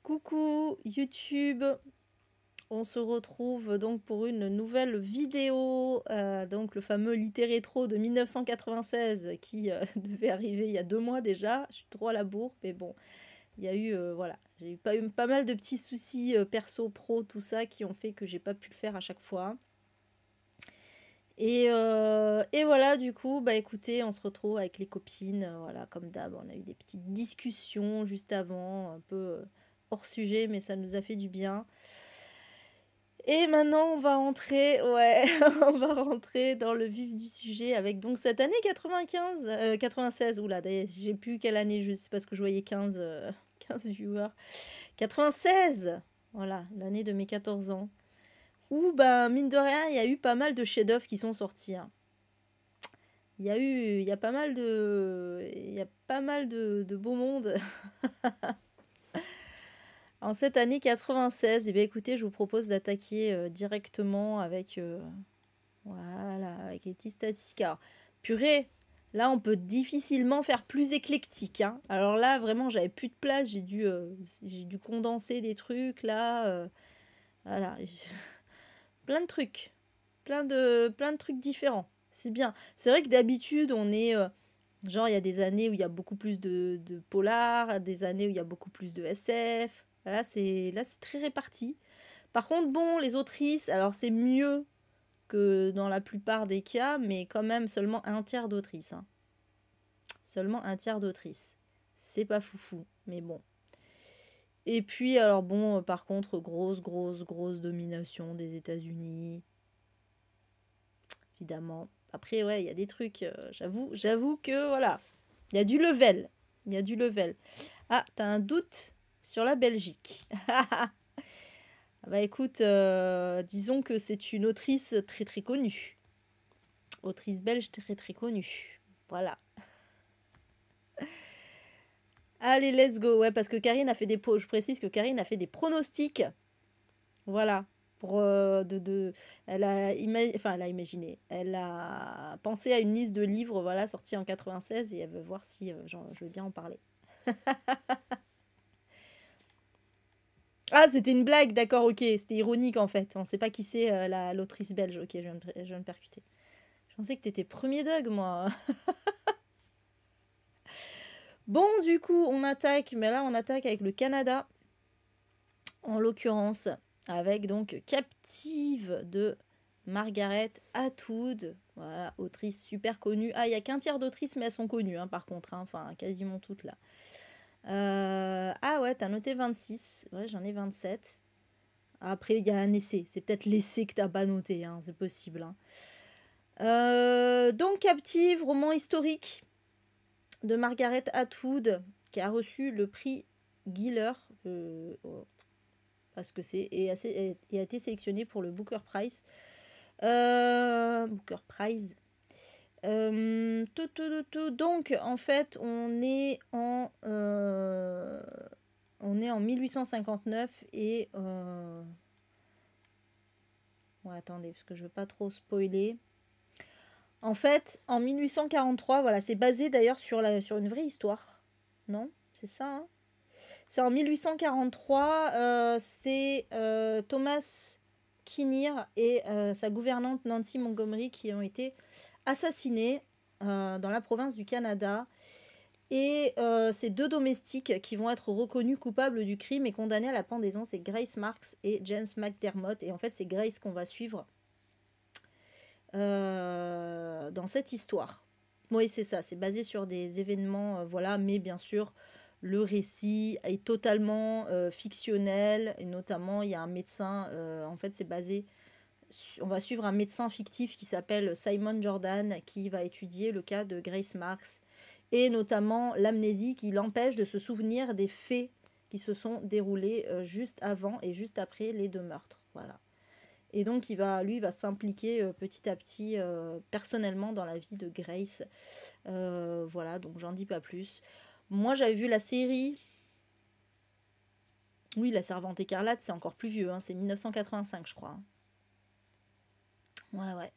Coucou YouTube, on se retrouve donc pour une nouvelle vidéo, donc le fameux Litté Rétro de 1996 qui devait arriver il y a 2 mois déjà. Je suis trop à la bourre, mais bon, il y a eu, voilà, j'ai eu pas mal de petits soucis perso, pro, tout ça qui ont fait que j'ai pas pu le faire à chaque fois. Et voilà, du coup, bah écoutez, on se retrouve avec les copines, voilà, comme d'hab, on a eu des petites discussions juste avant, un peu hors sujet, mais ça nous a fait du bien. Et maintenant, on va entrer, ouais, on va rentrer dans le vif du sujet avec donc cette année 95, 96, oula, d'ailleurs, j'ai plus quelle année juste, parce que je voyais 15, 15 viewers. 96, voilà, l'année de mes 14 ans. Où, ben, mine de rien, il y a eu pas mal de chefs-d'œuvre qui sont sortis, hein. Il y a pas mal de beau monde. En cette année 96, et bien écoutez, je vous propose d'attaquer directement avec, voilà, avec les petits statistiques. Alors, purée, là on peut difficilement faire plus éclectique, hein. Alors là, vraiment, j'avais plus de place, j'ai dû condenser des trucs, là, voilà, plein de trucs, plein de trucs différents. C'est bien. C'est vrai que d'habitude, on est... genre, il y a des années où il y a beaucoup plus de polar, des années où il y a beaucoup plus de SF. Là, c'est très réparti. Par contre, bon, les autrices, alors c'est mieux que dans la plupart des cas, mais quand même seulement un tiers d'autrices, hein. Seulement un tiers d'autrices. C'est pas foufou, mais bon. Et puis, alors bon, par contre, grosse domination des États-Unis, évidemment. Après, ouais, il y a des trucs, j'avoue que, voilà, il y a du level. Il y a du level. Ah, t'as un doute sur la Belgique. Bah écoute, disons que c'est une autrice très connue. Autrice belge très connue. Voilà. Allez, let's go. Ouais, parce que Karine a fait des... Je précise que Karine a fait des pronostics. Voilà. Pour, elle a, enfin, elle a imaginé. Elle a pensé à une liste de livres, voilà, sortis en 96 et elle veut voir si je veux bien en parler. Ah, c'était une blague, d'accord, ok. C'était ironique en fait. On sait pas qui c'est l'autrice belge. Ok, je viens de percuter. Je pensais que t'étais premier Doug, moi. Bon, du coup, on attaque, mais là, on attaque avec le Canada, en l'occurrence, avec donc Captive de Margaret Atwood, voilà, autrice super connue. Ah, il n'y a qu'un tiers d'autrices, mais elles sont connues, hein, par contre, hein, enfin, quasiment toutes là. Ah ouais, t'as noté 26, ouais, j'en ai 27. Après, il y a un essai, c'est peut-être l'essai que t'as pas noté, hein, c'est possible, hein. Donc, Captive, roman historique de Margaret Atwood, qui a reçu le prix Giller, parce que c'est, et a été sélectionné pour le Booker Prize. Booker Prize. Donc, en fait, on est en 1859 et... ouais, attendez, parce que je veux pas trop spoiler. En fait, en 1843, voilà, c'est basé d'ailleurs sur une vraie histoire. Non? C'est ça, hein? C'est en 1843, c'est Thomas Kinnear et sa gouvernante Nancy Montgomery qui ont été assassinés dans la province du Canada. Et ces deux domestiques qui vont être reconnus coupables du crime et condamnés à la pendaison, c'est Grace Marks et James McDermott. Et en fait, c'est Grace qu'on va suivre dans cette histoire. Oui, c'est ça, c'est basé sur des événements, voilà, mais bien sûr, le récit est totalement fictionnel, et notamment, il y a un médecin, en fait, c'est basé, on va suivre un médecin fictif qui s'appelle Simon Jordan, qui va étudier le cas de Grace Marks, et notamment l'amnésie qui l'empêche de se souvenir des faits qui se sont déroulés juste avant et juste après les deux meurtres, voilà. Et donc, lui, il va s'impliquer petit à petit, personnellement, dans la vie de Grace. Voilà, donc j'en dis pas plus. Moi, j'avais vu la série. Oui, La Servante écarlate, c'est encore plus vieux, hein, c'est 1985, je crois. Ouais, ouais.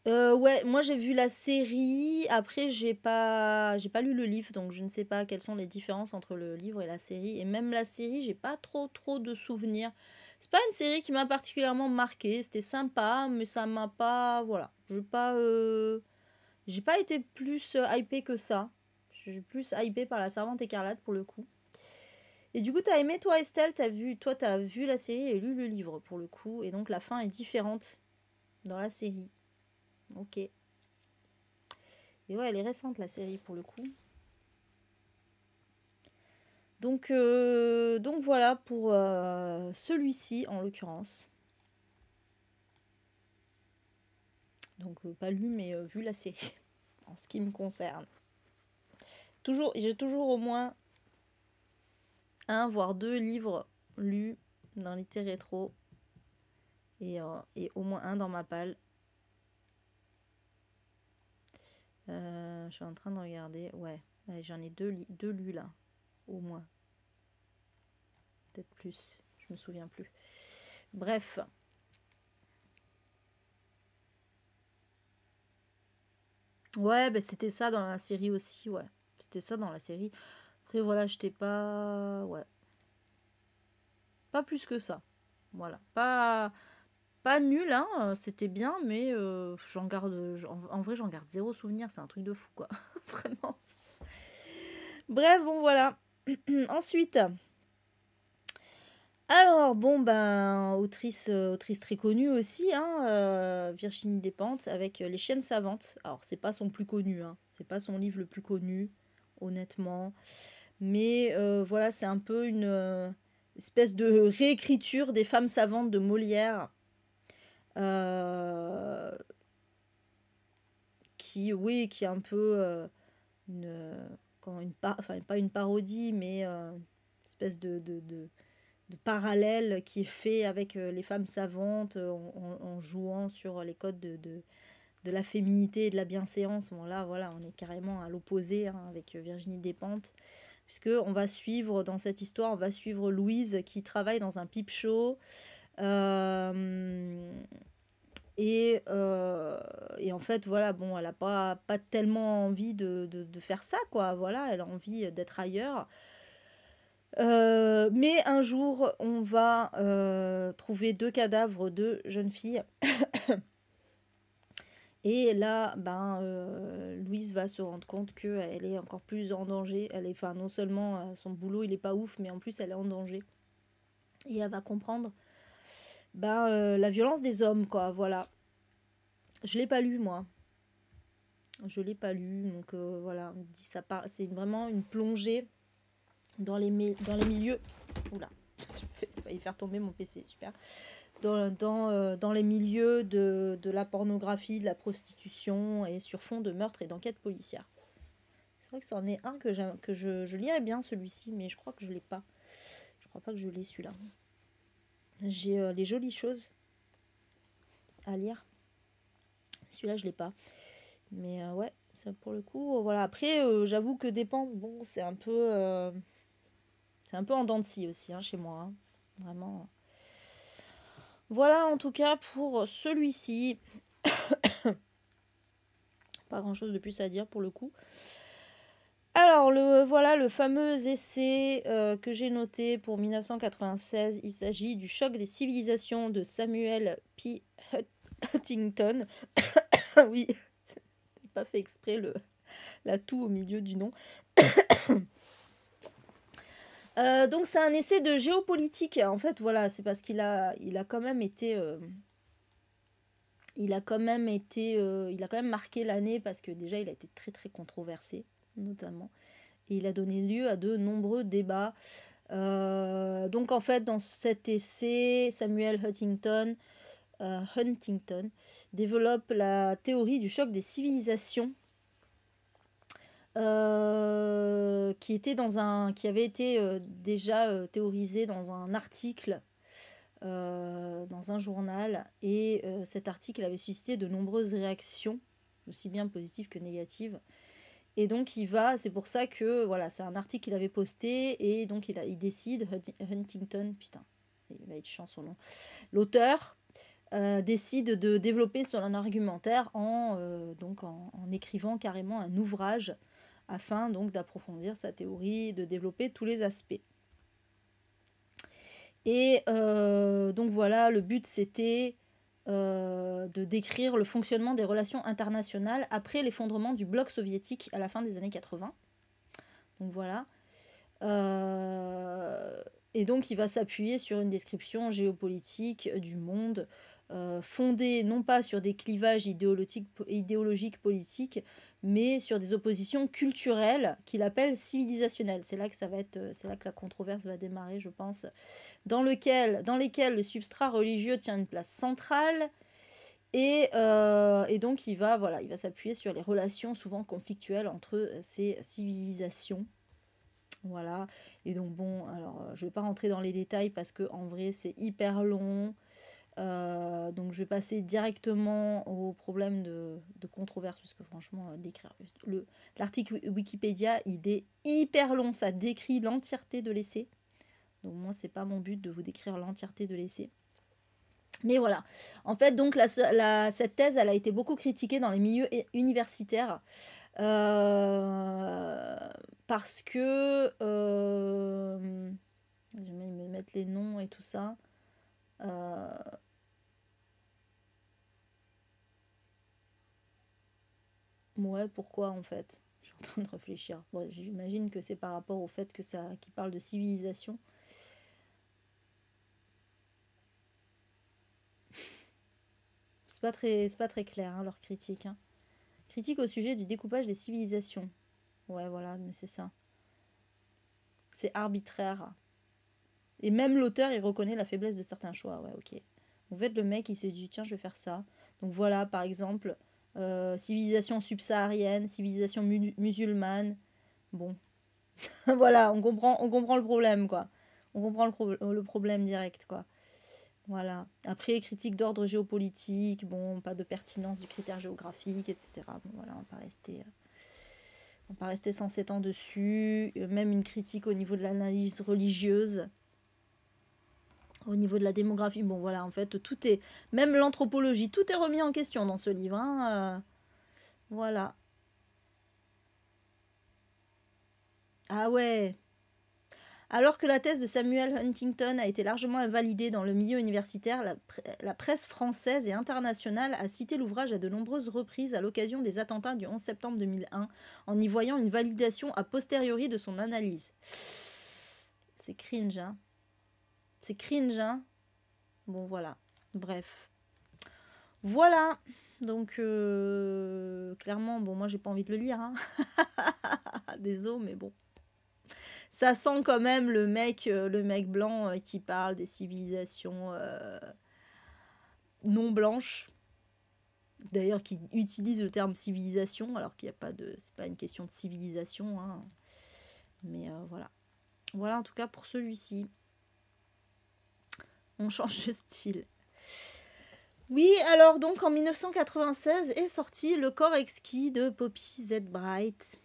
Ouais, moi j'ai vu la série. Après, j'ai pas lu le livre, donc je ne sais pas quelles sont les différences entre le livre et la série. Et même la série, j'ai pas trop de souvenirs. C'est pas une série qui m'a particulièrement marqué. C'était sympa, mais ça m'a pas, voilà, j'ai pas été plus hypée que ça. Je suis plus hypée par la Servante écarlate pour le coup. Et du coup, t'as aimé toi, Estelle? T'as vu la série et lu le livre pour le coup, et donc la fin est différente dans la série. Ok. Et ouais, elle est récente la série pour le coup. Donc voilà pour celui-ci en l'occurrence. Donc pas lu mais vu la série en ce qui me concerne. J'ai toujours au moins un voire deux livres lus dans l'été rétro et au moins un dans ma palle. Je suis en train de regarder. Ouais, j'en ai deux lus là, au moins. Peut-être plus, je me souviens plus. Bref. Ouais, bah, c'était ça dans la série aussi, ouais. C'était ça dans la série. Après, voilà, j'étais pas... Ouais. Pas plus que ça. Voilà. Pas nul, hein. C'était bien, mais en vrai, j'en garde zéro souvenir. C'est un truc de fou, quoi. Vraiment. Bref, bon, voilà. Ensuite... Alors, bon, ben, autrice très connue aussi, hein, Virginie Despentes, avec Les Chiennes savantes. Alors, c'est pas son plus connu, hein, c'est pas son livre le plus connu, honnêtement. Mais voilà, c'est un peu une espèce de réécriture des femmes savantes de Molière, euh, qui est un peu une, enfin, pas une parodie, mais une espèce de parallèle qui est fait avec les femmes savantes en jouant sur les codes de la féminité et de la bienséance. Bon là, voilà, on est carrément à l'opposé hein, avec Virginie Despentes. Puisque on va suivre, dans cette histoire, on va suivre Louise qui travaille dans un peep show. Euh, et en fait, voilà, bon, elle n'a pas tellement envie de faire ça, quoi. Voilà, elle a envie d'être ailleurs. Mais un jour, on va trouver deux cadavres de jeunes filles. Et là, ben, Louise va se rendre compte qu'elle est encore plus en danger. Enfin, non seulement son boulot, il est pas ouf, mais en plus, elle est en danger. Et elle va comprendre ben, la violence des hommes, quoi. Voilà. Je l'ai pas lu, moi. Je l'ai pas lu, donc voilà. On dit ça c'est vraiment une plongée dans les milieux. Oula, j'ai failli faire tomber mon PC, super. Dans les milieux de la pornographie, de la prostitution et sur fond de meurtre et d'enquête policière. C'est vrai que c'en est un que je lirais bien celui-ci, mais je crois que je l'ai pas. Je crois pas que je l'ai celui-là. J'ai les jolies choses à lire. Celui-là je l'ai pas. Mais ouais, ça pour le coup, voilà. Après, j'avoue que dépend. Bon, c'est un peu en dents de scie aussi hein, chez moi. Hein. Vraiment. Voilà en tout cas pour celui-ci. Pas grand chose de plus à dire pour le coup. Alors voilà le fameux essai que j'ai noté pour 1996. Il s'agit du choc des civilisations de Samuel P. Huntington. Oui, j'ai pas fait exprès la toux au milieu du nom. Donc c'est un essai de géopolitique. En fait, voilà, c'est parce qu'il a quand même été... il a quand même marqué l'année parce que déjà il a été très très controversé notamment et il a donné lieu à de nombreux débats. Donc en fait dans cet essai Samuel Huntington développe la théorie du choc des civilisations qui avait été déjà théorisé dans un article dans un journal et cet article avait suscité de nombreuses réactions aussi bien positives que négatives et donc c'est pour ça que voilà c'est un article qu'il avait posté et donc il décide Huntington putain il va être chiant son nom l'auteur décide de développer son argumentaire donc en écrivant carrément un ouvrage afin donc d'approfondir sa théorie, de développer tous les aspects. Et donc voilà, le but c'était de décrire le fonctionnement des relations internationales après l'effondrement du bloc soviétique à la fin des années 80. Donc voilà. Et donc il va s'appuyer sur une description géopolitique du monde fondée non pas sur des clivages idéologiques politiques, mais sur des oppositions culturelles qu'il appelle civilisationnelles. C'est là que c'est là que la controverse va démarrer, je pense, dans lesquelles le substrat religieux tient une place centrale. Et donc il va s'appuyer sur les relations souvent conflictuelles entre ces civilisations. Voilà, et donc bon, alors je vais pas rentrer dans les détails parce que en vrai c'est hyper long. Donc je vais passer directement au problème de controverse, parce que franchement, d'écrire l'article Wikipédia, il est hyper long, ça décrit l'entièreté de l'essai. Donc moi, c'est pas mon but de vous décrire l'entièreté de l'essai. Mais voilà, en fait, donc cette thèse, elle a été beaucoup critiquée dans les milieux universitaires parce que je vais me mettre les noms et tout ça. Ouais, pourquoi en fait? Je suis en train de réfléchir. Bon, j'imagine que c'est par rapport au fait qu'il parle de civilisation. C'est pas très clair, hein, leur critique. Hein. Critique au sujet du découpage des civilisations. Ouais, voilà, mais c'est ça. C'est arbitraire. Et même l'auteur, il reconnaît la faiblesse de certains choix. Ouais, ok. En fait, le mec, il s'est dit, tiens, je vais faire ça. Donc voilà, par exemple, civilisation subsaharienne, civilisation musulmane. Bon, voilà, on comprend le problème, quoi. On comprend le problème direct, quoi. Voilà. Après, critique d'ordre géopolitique, bon, pas de pertinence du critère géographique, etc. Bon, voilà, on va pas rester 107 ans dessus. Même une critique au niveau de l'analyse religieuse, au niveau de la démographie. Bon, voilà, en fait, tout est... Même l'anthropologie, tout est remis en question dans ce livre. Hein. Voilà. Ah ouais. Alors que la thèse de Samuel Huntington a été largement invalidée dans le milieu universitaire, la presse française et internationale a cité l'ouvrage à de nombreuses reprises à l'occasion des attentats du 11 septembre 2001, en y voyant une validation a posteriori de son analyse. C'est cringe, hein. C'est cringe, hein. Bon, voilà. Bref. Voilà. Donc, clairement, bon, moi, j'ai pas envie de le lire, hein. Désolé, mais bon. Ça sent quand même le mec blanc qui parle des civilisations non blanches. D'ailleurs, qui utilise le terme civilisation, alors qu'il n'y a pas de... C'est pas une question de civilisation, hein. Mais voilà. Voilà, en tout cas, pour celui-ci. On change de style. Oui, alors donc en 1996 est sorti Le corps exquis de Poppy Z. Brite.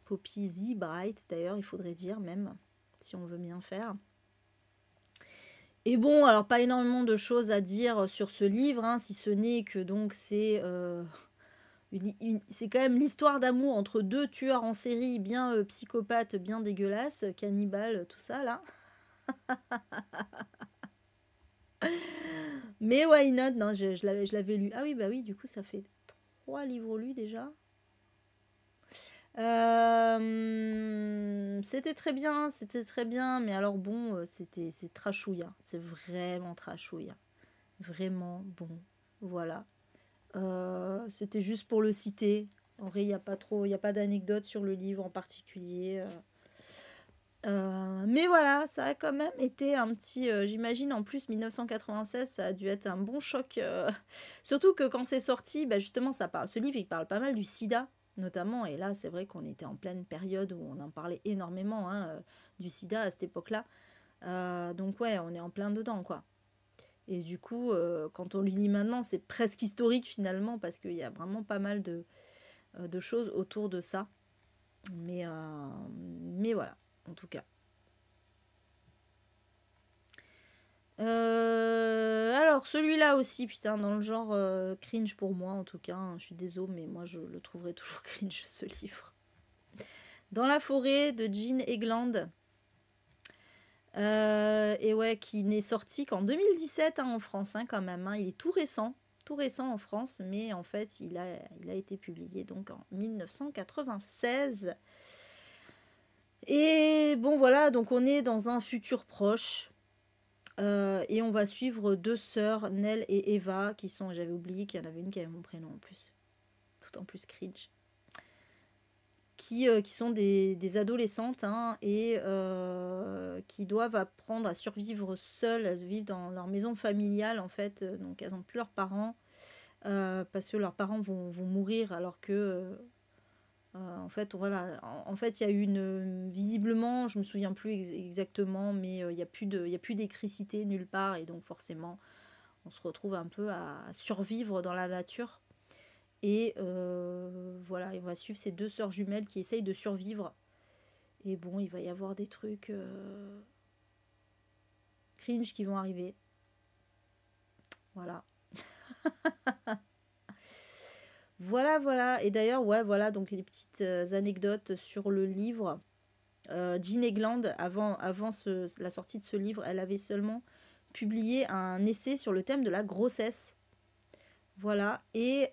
Poppy Z. Brite, d'ailleurs, il faudrait dire même, si on veut bien faire. Et bon, alors pas énormément de choses à dire sur ce livre, hein, si ce n'est que donc c'est quand même l'histoire d'amour entre deux tueurs en série bien psychopathes, bien dégueulasses, cannibales, tout ça là. Mais why not? Non, je l'avais lu. Ah oui, bah oui, du coup, ça fait 3 livres lus déjà. C'était très bien, mais alors bon, c'est trashouille, hein. C'est vraiment trashouille. Hein. Vraiment bon, voilà. C'était juste pour le citer. En vrai, il n'y a pas d'anecdote sur le livre en particulier. Mais voilà, ça a quand même été un petit... j'imagine en plus 1996, ça a dû être un bon choc. Surtout que quand c'est sorti, bah justement, ce livre, il parle pas mal du sida, notamment. Et là, c'est vrai qu'on était en pleine période où on en parlait énormément, hein, du sida à cette époque-là. Donc ouais, on est en plein dedans, quoi. Et du coup, quand on le lit maintenant, c'est presque historique finalement, parce qu'il y a vraiment pas mal de choses autour de ça. Mais voilà, en tout cas. Alors, celui-là aussi, putain, dans le genre cringe pour moi, en tout cas. Hein, je suis désolée, mais moi, je le trouverai toujours cringe, ce livre. Dans la forêt de Jean Egland. Et ouais, qui n'est sorti qu'en 2017 hein, en France, hein, quand même. Hein. Il est tout récent en France, mais en fait, il a été publié donc en 1996. Et bon, voilà, donc on est dans un futur proche. Et on va suivre deux sœurs, Nell et Eva, qui sont, j'avais oublié qu'il y en avait une qui avait mon prénom en plus, tout en plus cringe, qui sont des adolescentes hein, et qui doivent apprendre à survivre seules, à vivre dans leur maison familiale en fait, donc elles n'ont plus leurs parents, parce que leurs parents vont mourir alors que en fait, voilà. En fait, il y a eu visiblement, je me souviens plus exactement, mais il y a plus d'électricité nulle part, et donc forcément, on se retrouve un peu à survivre dans la nature. Et voilà, on va suivre ces deux sœurs jumelles qui essayent de survivre. Et bon, il va y avoir des trucs cringe qui vont arriver. Voilà. Voilà. Et d'ailleurs, ouais, voilà, donc les petites anecdotes sur le livre. Jean Egland, avant la sortie de ce livre, elle avait seulement publié un essai sur le thème de la grossesse. Voilà, et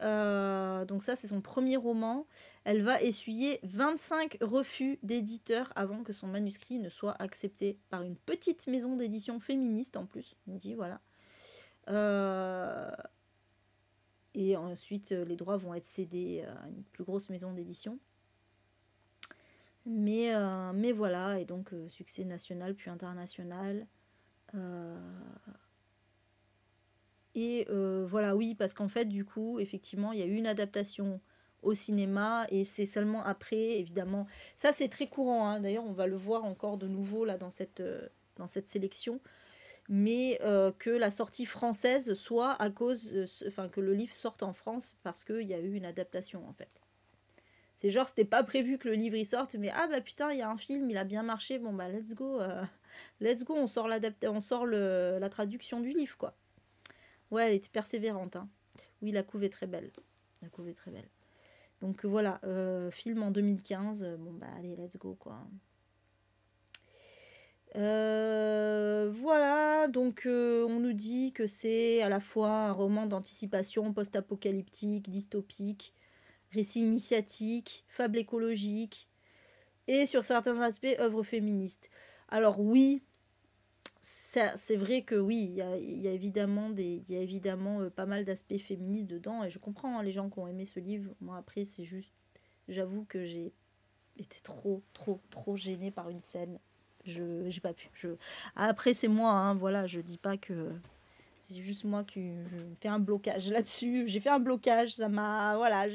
donc ça c'est son premier roman. Elle va essuyer 25 refus d'éditeurs avant que son manuscrit ne soit accepté par une petite maison d'édition féministe en plus. On dit voilà. Et ensuite les droits vont être cédés à une plus grosse maison d'édition. Mais voilà, et donc succès national puis international. Et voilà, oui, parce qu'en fait, du coup, effectivement, il y a eu une adaptation au cinéma et c'est seulement après, évidemment. Ça, c'est très courant, hein. D'ailleurs, on va le voir encore de nouveau là dans cette sélection. Mais que la sortie française soit à cause, enfin, que le livre sorte en France parce qu'il y a eu une adaptation, en fait. C'est genre, c'était pas prévu que le livre y sorte, mais ah bah putain, il y a un film, il a bien marché, bon bah let's go, on sort la traduction du livre, quoi. Ouais, elle était persévérante. Hein. Oui, la couve est très belle. La couve est très belle. Donc voilà, film en 2015. Bon bah allez, let's go quoi. Voilà, donc on nous dit que c'est à la fois un roman d'anticipation post-apocalyptique, dystopique, récit initiatique, fable écologique et sur certains aspects œuvre féministe. Alors oui, c'est vrai que oui, il y a évidemment, pas mal d'aspects féministes dedans, et je comprends hein, les gens qui ont aimé ce livre. Moi, après, c'est juste, j'avoue que j'ai été trop gênée par une scène. J'ai pas pu. Après, c'est moi, hein, voilà, je dis pas que. C'est juste moi qui je fais un blocage là-dessus. J'ai fait un blocage, ça m'a. Voilà.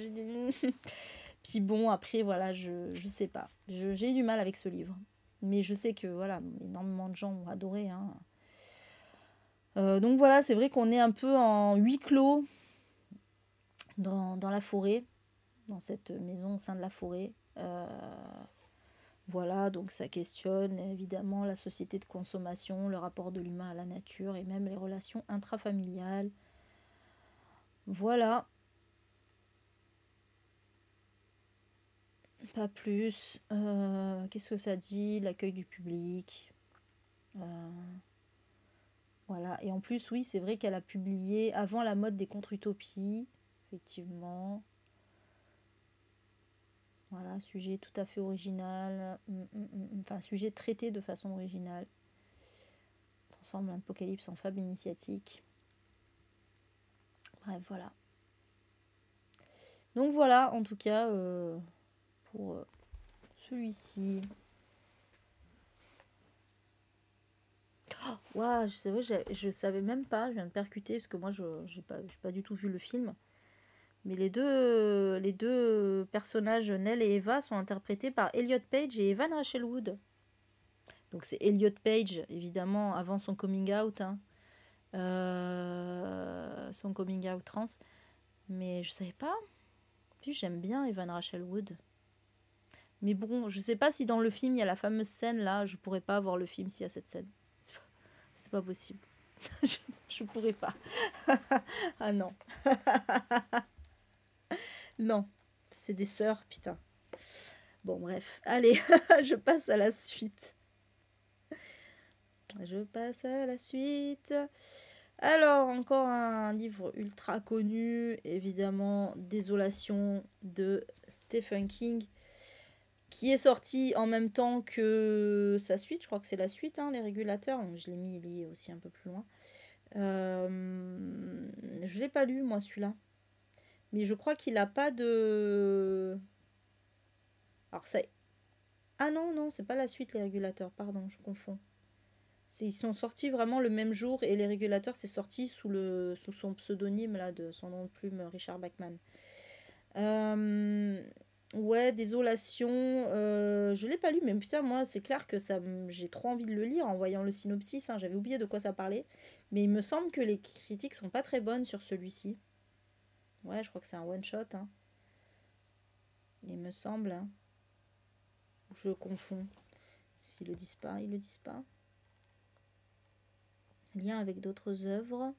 Puis bon, après, voilà, je sais pas. J'ai eu du mal avec ce livre. Mais je sais que, voilà, énormément de gens ont adoré, hein. Donc voilà, c'est vrai qu'on est un peu en huis clos dans la forêt, dans cette maison au sein de la forêt. Voilà, donc ça questionne évidemment la société de consommation, le rapport de l'humain à la nature et même les relations intrafamiliales. Voilà, pas plus. Qu'est-ce que ça dit? L'accueil du public. Voilà, et en plus, oui, c'est vrai qu'elle a publié avant la mode des contre-utopies, effectivement. Voilà, sujet tout à fait original, enfin sujet traité de façon originale. Transforme l'apocalypse en fable initiatique. Bref, voilà. Donc voilà, en tout cas, pour celui-ci. Waouh, c'est vrai, je savais même pas, je viens de percuter, parce que moi, je n'ai pas du tout vu le film. Mais les deux personnages, Nell et Eva, sont interprétés par Elliot Page et Evan Rachel Wood. Donc c'est Elliot Page, évidemment, avant son coming out. Hein. Son coming out trans. Mais je savais pas. Puis j'aime bien Evan Rachel Wood. Mais bon, je sais pas si dans le film il y a la fameuse scène là. Je pourrais pas voir le film s'il y a cette scène. C'est pas possible. Je pourrais pas. Ah non. Non. C'est des sœurs, putain. Bon, bref. Allez, je passe à la suite. Je passe à la suite. Alors, encore un livre ultra connu, évidemment, Désolation de Stephen King, qui est sorti en même temps que sa suite. Je crois que c'est la suite, hein, Les Régulateurs. Donc, je l'ai mis, il est aussi un peu plus loin. Je l'ai pas lu, moi, celui-là. Mais je crois qu'il n'a pas de... Alors, ça... Ah non, non, c'est pas la suite, Les Régulateurs. Pardon, je confonds. Ils sont sortis vraiment le même jour et Les Régulateurs, c'est sorti sous son pseudonyme, là, de son nom de plume, Richard Bachman. Ouais, Désolation. Je l'ai pas lu, mais putain, moi, c'est clair que j'ai trop envie de le lire en voyant le synopsis. Hein, j'avais oublié de quoi ça parlait. Mais il me semble que les critiques sont pas très bonnes sur celui-ci. Ouais, je crois que c'est un one-shot. Hein. Il me semble. Hein. Je confonds. S'ils le disent pas, ils le disent pas. Lien avec d'autres œuvres.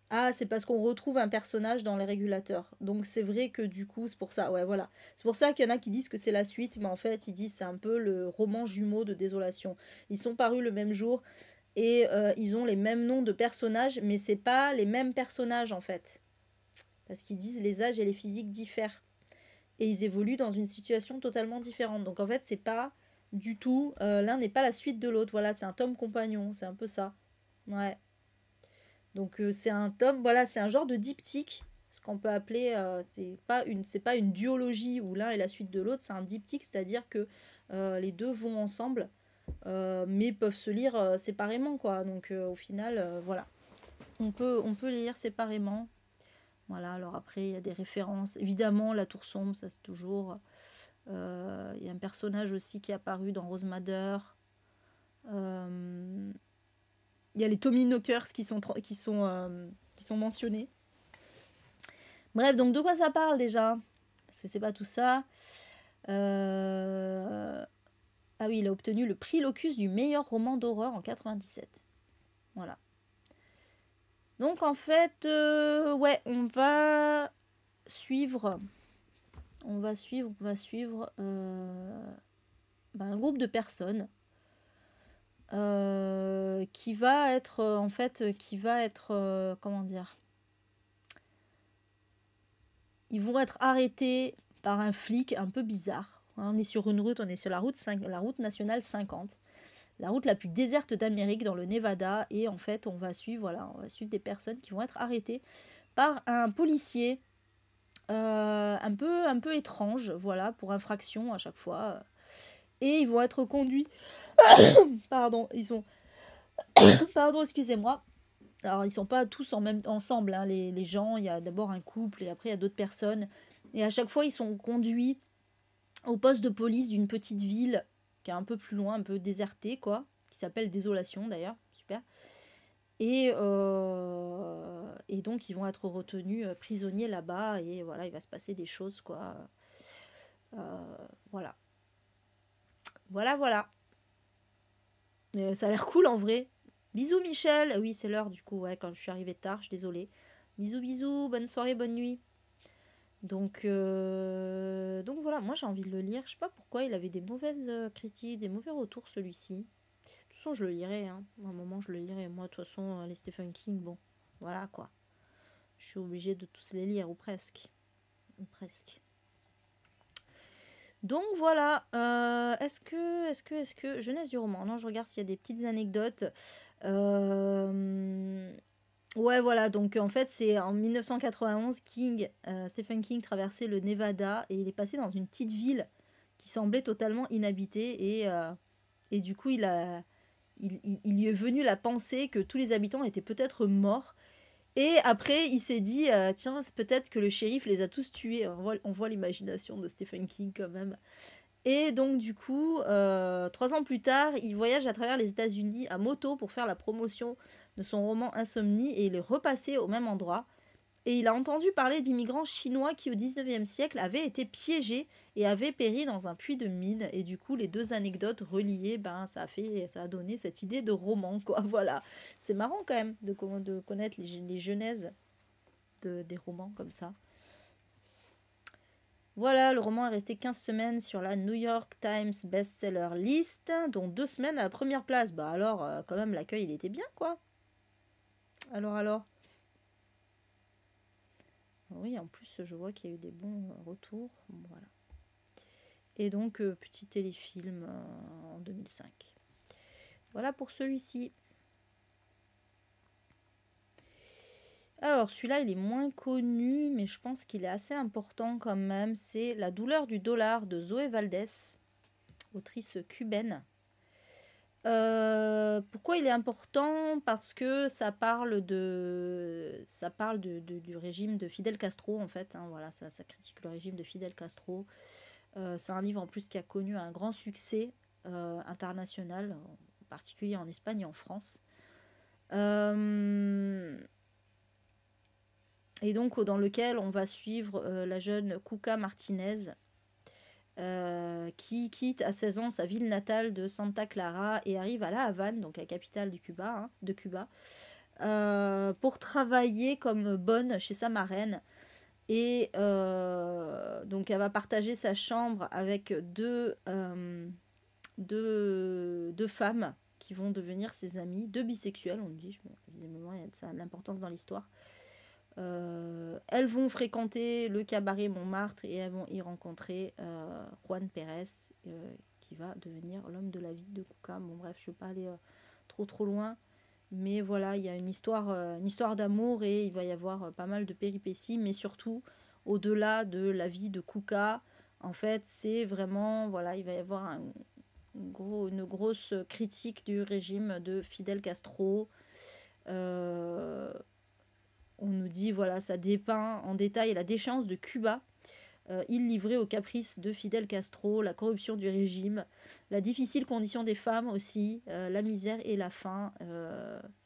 Ah, c'est parce qu'on retrouve un personnage dans Les Régulateurs. Donc c'est vrai que du coup, c'est pour ça. Ouais, voilà. C'est pour ça qu'il y en a qui disent que c'est la suite, mais en fait, ils disent c'est un peu le roman jumeau de Désolation. Ils sont parus le même jour et ils ont les mêmes noms de personnages, mais c'est pas les mêmes personnages en fait. Parce qu'ils disent les âges et les physiques diffèrent. Et ils évoluent dans une situation totalement différente. Donc en fait, c'est pas du tout... l'un n'est pas la suite de l'autre. Voilà, c'est un tome compagnon. C'est un peu ça. Ouais. Donc c'est un tome, voilà, c'est un genre de diptyque, ce qu'on peut appeler, c'est pas une duologie où l'un est la suite de l'autre, c'est un diptyque, c'est-à-dire que les deux vont ensemble, mais peuvent se lire séparément, quoi. Donc au final, voilà, on peut les lire séparément. Voilà, alors après, il y a des références. Évidemment, la Tour Sombre, ça c'est toujours... Il y a un personnage aussi qui est apparu dans Rose Madder. Il y a les Tommy Knockers qui sont mentionnés. Bref, donc de quoi ça parle déjà? Parce que c'est pas tout ça. Ah oui, il a obtenu le prix Locus du meilleur roman d'horreur en 97. Voilà. Donc en fait, ouais, on va suivre un groupe de personnes qui va être comment dire, ils vont être arrêtés par un flic un peu bizarre. On est sur une route, on est sur la route nationale 50, la route la plus déserte d'Amérique dans le Nevada, et en fait on va suivre des personnes qui vont être arrêtées par un policier un peu étrange, voilà, pour infraction à chaque fois. Et ils vont être conduits. Pardon, Pardon, excusez-moi. Alors, ils sont pas tous ensemble, hein, les gens. Il y a d'abord un couple et après, il y a d'autres personnes. Et à chaque fois, ils sont conduits au poste de police d'une petite ville qui est un peu plus loin, un peu désertée, quoi. Qui s'appelle Désolation, d'ailleurs. Super. Et donc, ils vont être retenus prisonniers là-bas. Et voilà, il va se passer des choses, quoi. Voilà. Voilà. Mais ça a l'air cool, en vrai. Bisous Michel. Oui, c'est l'heure du coup, ouais, quand je suis arrivée tard, je suis désolée. Bisous, bonne soirée, bonne nuit. Donc voilà, moi j'ai envie de le lire. Je sais pas pourquoi il avait des mauvaises critiques, des mauvais retours celui-ci. De toute façon, je le lirai, hein. À un moment, je le lirai. Moi, de toute façon, les Stephen King, bon, voilà quoi. Je suis obligée de tous les lire, ou presque. Donc voilà, est-ce que jeunesse du roman, non, je regarde s'il y a des petites anecdotes. Ouais, voilà, donc en fait, c'est en 1991, Stephen King traversait le Nevada et il est passé dans une petite ville qui semblait totalement inhabitée, et du coup, il lui est venu la pensée que tous les habitants étaient peut-être morts. Et après, il s'est dit, tiens, c'est peut-être que le shérif les a tous tués. On voit l'imagination de Stephen King quand même. Et donc du coup, 3 ans plus tard, il voyage à travers les États-Unis à moto pour faire la promotion de son roman Insomnie, et il est repassé au même endroit et il a entendu parler d'immigrants chinois qui, au 19e siècle, avaient été piégés et avaient péri dans un puits de mine. Et du coup, les deux anecdotes reliées, ben, ça a donné cette idée de roman, quoi. Voilà. C'est marrant quand même de connaître les genèses des romans comme ça. Voilà, le roman est resté 15 semaines sur la New York Times Bestseller List, dont 2 semaines à la première place. Bah alors, quand même, l'accueil, il était bien, quoi. Alors. Oui, en plus, je vois qu'il y a eu des bons retours. Voilà. Et donc, petit téléfilm en 2005. Voilà pour celui-ci. Alors, celui-là, il est moins connu, mais je pense qu'il est assez important quand même. C'est La douleur du dollar de Zoé Valdés, autrice cubaine. Pourquoi il est important? Parce que ça parle du régime de Fidel Castro, en fait. Hein, voilà, ça critique le régime de Fidel Castro. C'est un livre en plus qui a connu un grand succès international, en particulier en Espagne et en France. Et donc dans lequel on va suivre la jeune Cuca Martinez, qui quitte à 16 ans sa ville natale de Santa Clara et arrive à La Havane, donc la capitale de Cuba, pour travailler comme bonne chez sa marraine. Et donc elle va partager sa chambre avec deux femmes qui vont devenir ses amies, deux bisexuelles, on dit, visiblement il y a de l'importance dans l'histoire. Elles vont fréquenter le cabaret Montmartre et elles vont y rencontrer Juan Pérez, qui va devenir l'homme de la vie de Cuca. Bon bref, je ne vais pas aller trop loin, mais voilà, il y a une histoire d'amour et il va y avoir pas mal de péripéties, mais surtout au-delà de la vie de Cuca, en fait, c'est vraiment, voilà, il va y avoir une grosse critique du régime de Fidel Castro. On nous dit, voilà, ça dépeint en détail la déchéance de Cuba, île livrée aux caprices de Fidel Castro, la corruption du régime, la difficile condition des femmes aussi, la misère et la faim.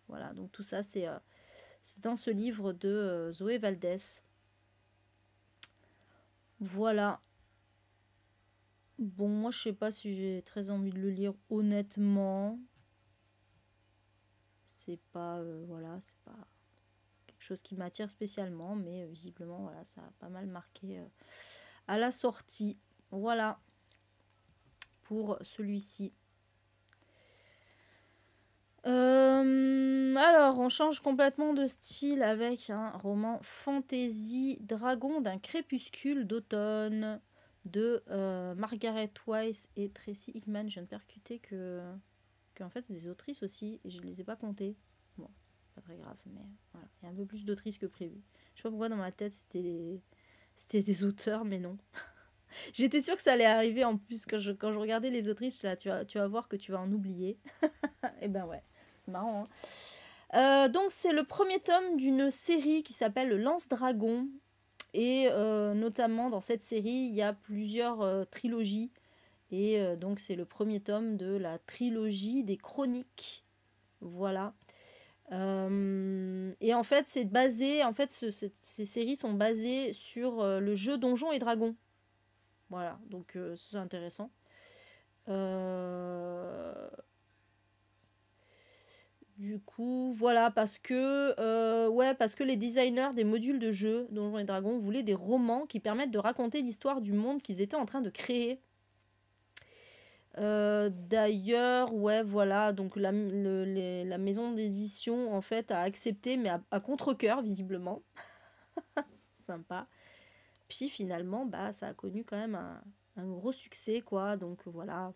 Voilà, donc tout ça, c'est dans ce livre de Zoé Valdés. Voilà. Bon, moi, je sais pas si j'ai très envie de le lire, honnêtement. C'est pas, voilà, c'est pas quelque chose qui m'attire spécialement, mais visiblement, voilà, ça a pas mal marqué à la sortie. Voilà pour celui-ci. Alors, on change complètement de style avec un roman fantasy dragon d'un crépuscule d'automne de Margaret Weiss et Tracy Hickman. Je viens de percuter en fait, c'est des autrices aussi et je ne les ai pas comptées. Bon, pas très grave, mais voilà, il y a un peu plus d'autrices que prévu. Je sais pas pourquoi dans ma tête c'était des auteurs, mais non. J'étais sûre que ça allait arriver en plus quand je regardais les autrices, là, tu vas voir que tu vas en oublier. Et ben ouais, c'est marrant. Hein. Donc c'est le premier tome d'une série qui s'appelle Le Lance-Dragon. Et notamment dans cette série, il y a plusieurs trilogies. Et donc c'est le premier tome de la trilogie des chroniques. Voilà. Et en fait, c'est basé. En fait, ces séries sont basées sur le jeu Donjons et Dragons. Voilà, donc c'est intéressant. Du coup, voilà, parce que les designers des modules de jeu Donjons et Dragons voulaient des romans qui permettent de raconter l'histoire du monde qu'ils étaient en train de créer. D'ailleurs, ouais, voilà, donc la maison d'édition, en fait, a accepté, mais à contre-cœur, visiblement. Sympa. Puis finalement, bah, ça a connu quand même un gros succès, quoi. Donc voilà,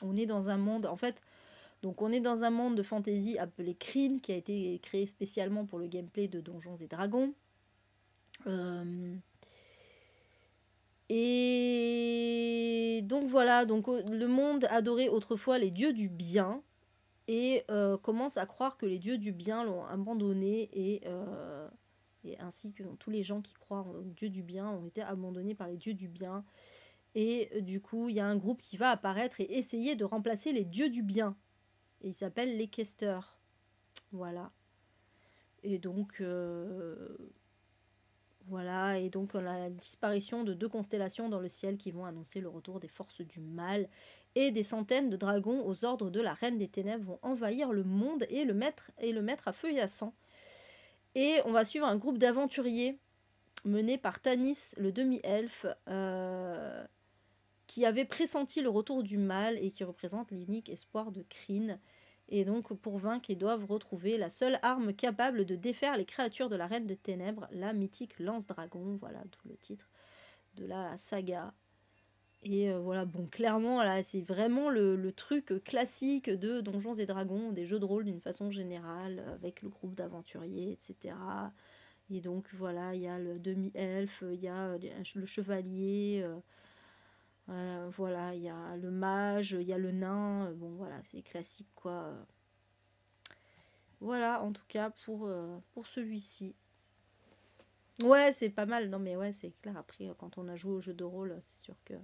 on est dans un monde, en fait, donc on est dans un monde de fantasy appelé Kryn, qui a été créé spécialement pour le gameplay de Donjons et Dragons. Et donc voilà, donc le monde adorait autrefois les dieux du bien et commence à croire que les dieux du bien l'ont abandonné et ainsi que tous les gens qui croient aux dieux du bien ont été abandonnés par les dieux du bien. Et du coup, il y a un groupe qui va apparaître et essayer de remplacer les dieux du bien. Et il s'appelle les Kesters. Voilà. Et donc, Voilà, et donc on a la disparition de 2 constellations dans le ciel qui vont annoncer le retour des forces du mal. Et des centaines de dragons aux ordres de la Reine des Ténèbres vont envahir le monde et le mettre à feu et à sang. Et on va suivre un groupe d'aventuriers mené par Tanis, le demi-elfe, qui avait pressenti le retour du mal et qui représente l'unique espoir de Kryn. Et donc, pour vaincre, ils doivent retrouver la seule arme capable de défaire les créatures de la Reine des Ténèbres, la mythique lance-dragon. Voilà, tout le titre de la saga. Et voilà, bon, clairement, là, c'est vraiment le truc classique de Donjons et Dragons, des jeux de rôle d'une façon générale, avec le groupe d'aventuriers, etc. Et donc, voilà, il y a le demi-elfe, il y a le chevalier, voilà, il y a le mage, il y a le nain, bon, voilà, c'est classique, quoi. Voilà, en tout cas, pour celui-ci. Ouais, c'est pas mal, non, mais ouais, c'est clair, après, quand on a joué au jeu de rôle, c'est sûr que...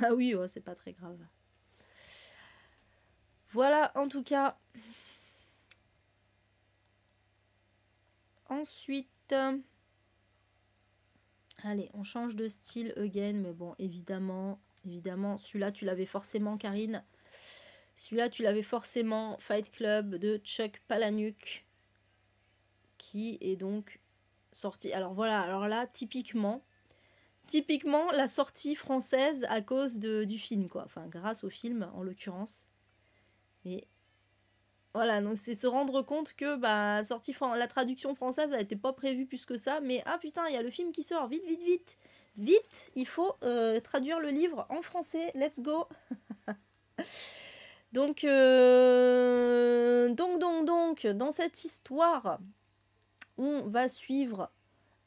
Ah oui, ouais, c'est pas très grave. Voilà, en tout cas. Ensuite, allez, on change de style again, mais bon, évidemment, celui-là, tu l'avais forcément, Karine. Celui-là, tu l'avais forcément, Fight Club de Chuck Palahniuk, qui est donc sorti. Alors voilà, alors là, typiquement, la sortie française à cause du film, quoi. Enfin, grâce au film, en l'occurrence. Mais voilà, donc c'est se rendre compte que bah, la traduction française n'a été pas prévue plus que ça, mais ah putain, il y a le film qui sort, vite, vite, vite, vite, il faut traduire le livre en français, let's go. Donc, dans cette histoire, on va suivre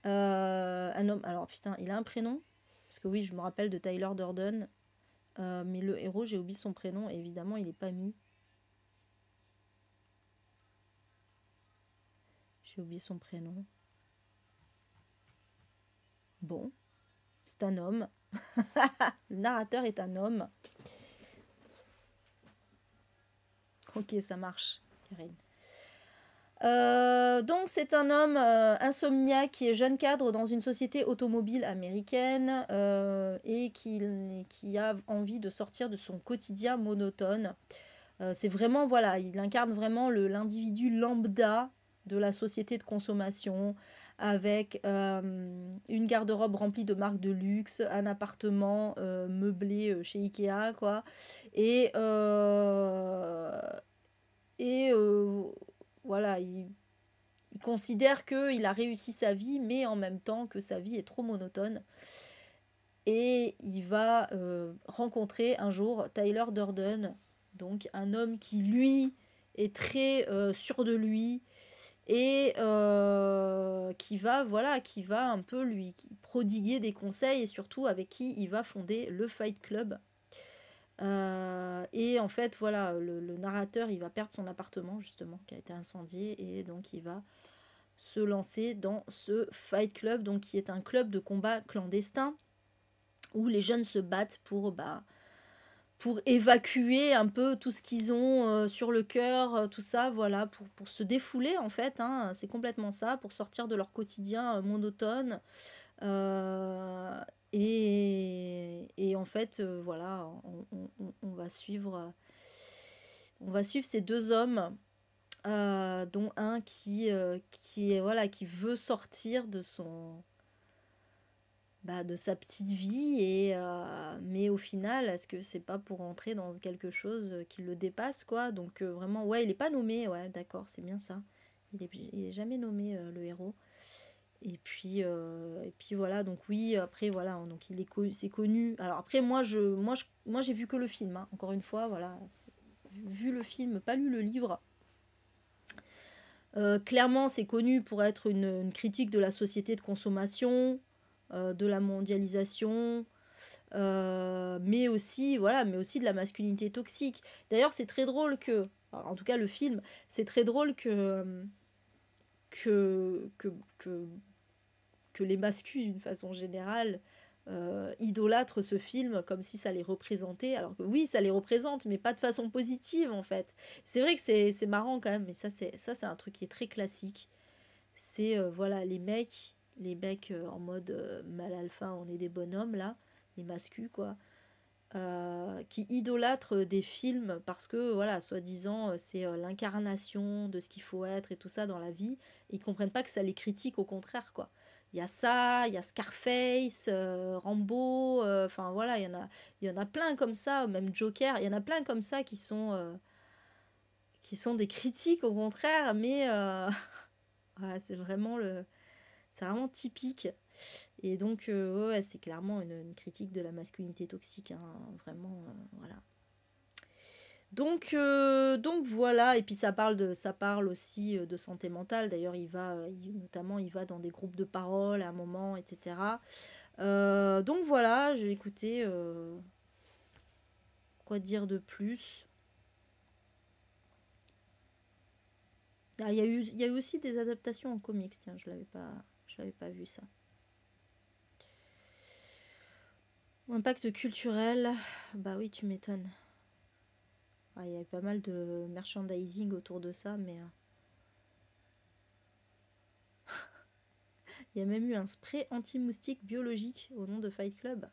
un homme. Alors putain, il a un prénom, parce que oui, je me rappelle de Tyler Durden, mais le héros, j'ai oublié son prénom, et évidemment, il n'est pas mis. J'ai oublié son prénom. Bon, c'est un homme. Le narrateur est un homme. Ok, ça marche, Karine. Donc c'est un homme insomniaque qui est jeune cadre dans une société automobile américaine et qui a envie de sortir de son quotidien monotone. C'est vraiment, voilà, il incarne vraiment l'individu lambda de la société de consommation avec une garde-robe remplie de marques de luxe, un appartement meublé chez Ikea, quoi. Et, et voilà, il considère qu'il a réussi sa vie, mais en même temps que sa vie est trop monotone. Et il va rencontrer un jour Tyler Durden, donc un homme qui, lui, est très sûr de lui et qui va un peu lui prodiguer des conseils et surtout avec qui il va fonder le Fight Club. Et en fait, voilà, le narrateur, il va perdre son appartement, justement, qui a été incendié, et donc il va se lancer dans ce Fight Club, donc qui est un club de combat clandestin, où les jeunes se battent pour évacuer un peu tout ce qu'ils ont sur le cœur, tout ça, voilà, pour se défouler, en fait, hein, c'est complètement ça, pour sortir de leur quotidien monotone. Euh, et en fait, voilà, on va suivre ces deux hommes, dont un qui veut sortir de sa petite vie, mais au final, est-ce que c'est pas pour entrer dans quelque chose qui le dépasse, quoi. Donc vraiment, ouais, il est pas nommé, ouais, d'accord, c'est bien ça. Il est jamais nommé, le héros. Et puis voilà, donc oui, après voilà, donc c'est connu. Alors après moi j'ai vu que le film, hein, encore une fois, voilà, vu le film, pas lu le livre. Clairement, c'est connu pour être une critique de la société de consommation, de la mondialisation, mais aussi de la masculinité toxique. D'ailleurs, c'est très drôle en tout cas le film, c'est très drôle que, que, que, que les masculins, d'une façon générale, idolâtrent ce film comme si ça les représentait, alors que oui, ça les représente, mais pas de façon positive, en fait. C'est vrai que c'est marrant quand même, mais ça c'est un truc qui est très classique. c'est voilà les mecs en mode mal alpha, on est des bonhommes là, les mascus quoi, qui idolâtrent des films parce que voilà, soi-disant c'est l'incarnation de ce qu'il faut être et tout ça dans la vie, et ils comprennent pas que ça les critique, au contraire quoi. Il y a ça, il y a Scarface, Rambo, enfin voilà, il y en a plein comme ça, même Joker, il y en a plein comme ça qui sont des critiques au contraire, mais ouais, c'est vraiment typique. Et donc, ouais, c'est clairement une critique de la masculinité toxique, hein, vraiment, voilà. Donc voilà, et puis ça parle aussi de santé mentale. D'ailleurs, notamment, il va dans des groupes de parole à un moment, etc. Donc voilà, j'ai écouté, quoi dire de plus. Ah, il y a eu aussi des adaptations en comics, tiens, je l'avais pas vu ça. Impact culturel, bah oui, tu m'étonnes. Ah, il y avait pas mal de merchandising autour de ça, mais il y a même eu un spray anti-moustique biologique au nom de Fight Club.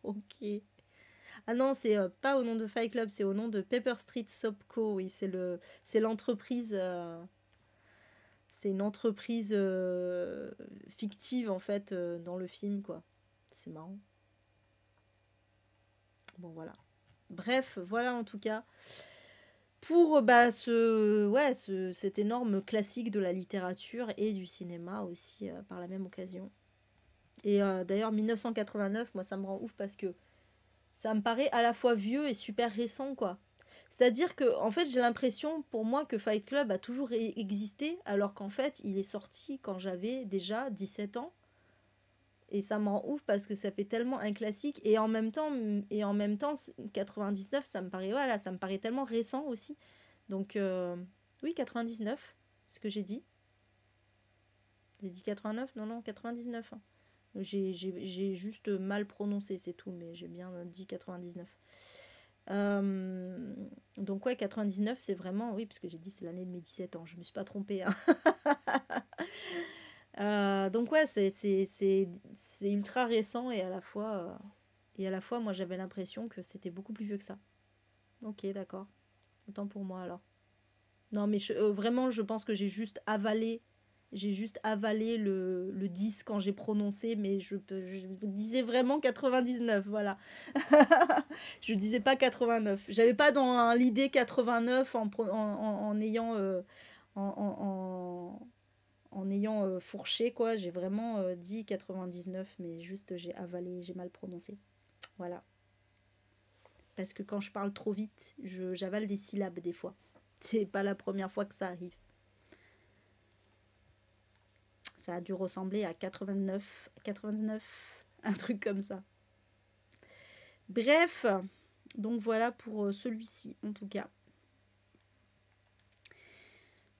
Ok. Ah non, c'est pas au nom de Fight Club, c'est au nom de Pepper Street Soap Co. Oui, c'est l'entreprise. C'est une entreprise fictive en fait dans le film quoi. C'est marrant. Bon voilà. Bref, voilà en tout cas pour bah, cet énorme classique de la littérature et du cinéma aussi par la même occasion. Et d'ailleurs 1989, moi ça me rend ouf parce que ça me paraît à la fois vieux et super récent quoi. C'est-à-dire que en fait j'ai l'impression pour moi que Fight Club a toujours existé alors qu'en fait il est sorti quand j'avais déjà 17 ans. Et ça me rend ouf parce que ça fait tellement un classique et en même temps 99 ça me paraît voilà, ça me paraît tellement récent aussi. Donc oui 99, c'est ce que j'ai dit. J'ai dit 89? Non non 99. Hein. J'ai juste mal prononcé, c'est tout, mais j'ai bien dit 99. Euh, donc ouais 99 c'est vraiment oui parce que j'ai dit c'est l'année de mes 17 ans, je me suis pas trompée. Hein. Donc ouais, c'est ultra récent et à la fois moi j'avais l'impression que c'était beaucoup plus vieux que ça. Ok, d'accord. Autant pour moi alors. Non mais vraiment je pense que j'ai juste avalé le 10 quand j'ai prononcé, mais je disais vraiment 99, voilà. Je disais pas 89. J'avais pas dans l'idée 89 en ayant en, en, en ayant fourché, quoi. J'ai vraiment dit 99, mais juste j'ai avalé, j'ai mal prononcé. Voilà. Parce que quand je parle trop vite, j'avale des syllabes des fois. C'est pas la première fois que ça arrive. Ça a dû ressembler à 89, 99, un truc comme ça. Bref, donc voilà pour celui-ci, en tout cas.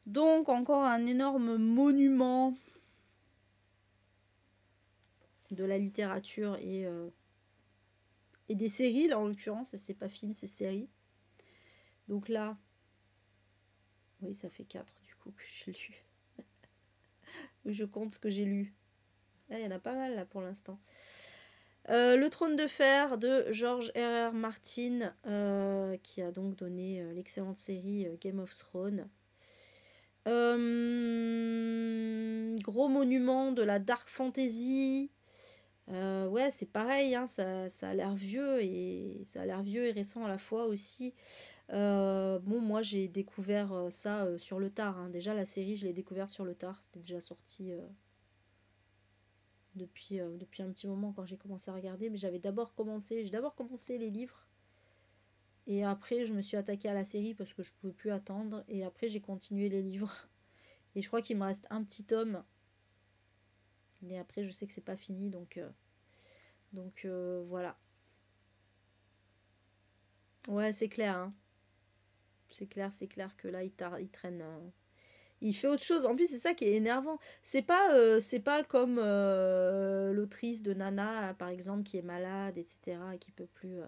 Donc encore un énorme monument de la littérature et des séries, là en l'occurrence, c'est pas film, c'est série. Donc là, oui, ça fait 4 du coup que j'ai lu. Je compte ce que j'ai lu. Là, il y en a pas mal là pour l'instant. Le Trône de Fer de George R.R. Martin, qui a donc donné l'excellente série Game of Thrones. Gros monument de la dark fantasy. Ouais, c'est pareil, hein, ça a l'air vieux et ça a l'air vieux et récent à la fois aussi. Bon, moi j'ai découvert ça sur le tard. Hein. Déjà la série, je l'ai découverte sur le tard. C'était déjà sorti depuis un petit moment quand j'ai commencé à regarder. Mais j'ai d'abord commencé les livres. Et après, je me suis attaquée à la série parce que je ne pouvais plus attendre. Et après, j'ai continué les livres. Et je crois qu'il me reste un petit tome. Et après, je sais que c'est pas fini. Donc voilà. Ouais, c'est clair. Hein. C'est clair que là, il traîne. Il fait autre chose. En plus, c'est ça qui est énervant. C'est pas comme l'autrice de Nana, par exemple, qui est malade, etc., et qui peut plus.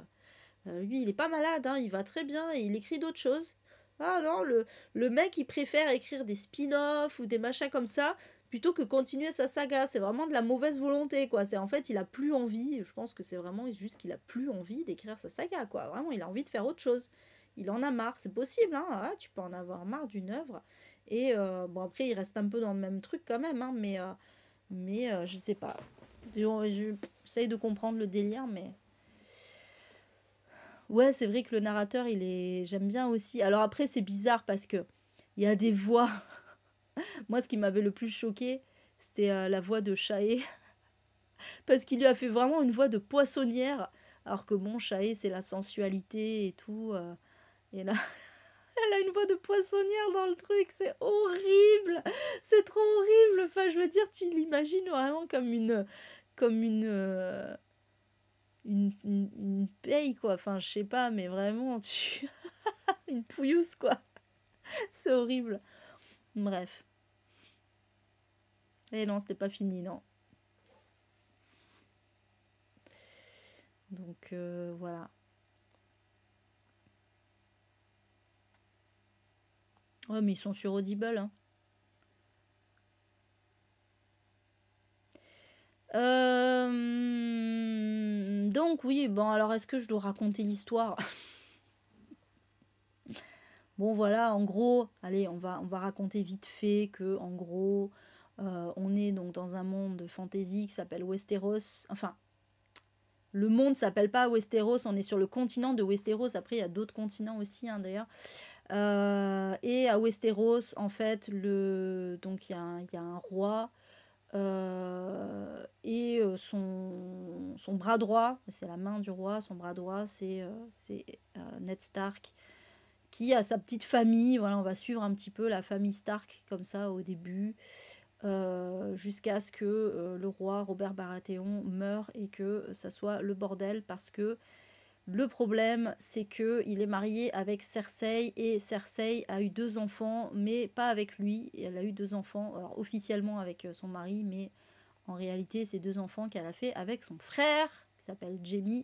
Lui, il est pas malade, hein, il va très bien, et il écrit d'autres choses. Ah non, le mec, il préfère écrire des spin-offs ou des machins comme ça, plutôt que continuer sa saga. C'est vraiment de la mauvaise volonté, quoi. C'est en fait, il a plus envie. Je pense que c'est vraiment juste qu'il a plus envie d'écrire sa saga, quoi. Vraiment, il a envie de faire autre chose. Il en a marre. C'est possible, hein. Ah, tu peux en avoir marre d'une œuvre. Et bon, après, il reste un peu dans le même truc quand même, hein, mais je sais pas. J'essaye de comprendre le délire, mais ouais, c'est vrai que le narrateur, il est. J'aime bien aussi. Alors après, c'est bizarre parce que il y a des voix. Moi, ce qui m'avait le plus choqué, c'était la voix de Chaé. Parce qu'il lui a fait vraiment une voix de poissonnière. Alors que bon, Chaé, c'est la sensualité et tout. Et là, elle a une voix de poissonnière dans le truc. C'est horrible. C'est trop horrible. Enfin, je veux dire, tu l'imagines vraiment comme une paye, quoi. Enfin, je sais pas, mais vraiment, une pouilleuse, quoi. C'est horrible. Bref. Et non, c'était pas fini, non. Donc, voilà. Ouais, mais ils sont sur Audible, hein. Donc, oui, bon, alors est-ce que je dois raconter l'histoire? Bon, voilà, en gros, allez, on va raconter vite fait que, en gros, on est donc dans un monde de fantasy qui s'appelle Westeros. Enfin, le monde s'appelle pas Westeros, on est sur le continent de Westeros. Après, il y a d'autres continents aussi, hein, d'ailleurs. Et à Westeros, en fait, donc il y a un roi et son bras droit, c'est la main du roi, son bras droit, c'est Ned Stark, qui a sa petite famille. Voilà, on va suivre un petit peu la famille Stark comme ça au début, jusqu'à ce que le roi Robert Baratheon meure et que ça soit le bordel parce que le problème, c'est que il est marié avec Cersei et Cersei a eu 2 enfants, mais pas avec lui. Et elle a eu 2 enfants, alors officiellement avec son mari, mais en réalité, c'est 2 enfants qu'elle a fait avec son frère, qui s'appelle Jaime.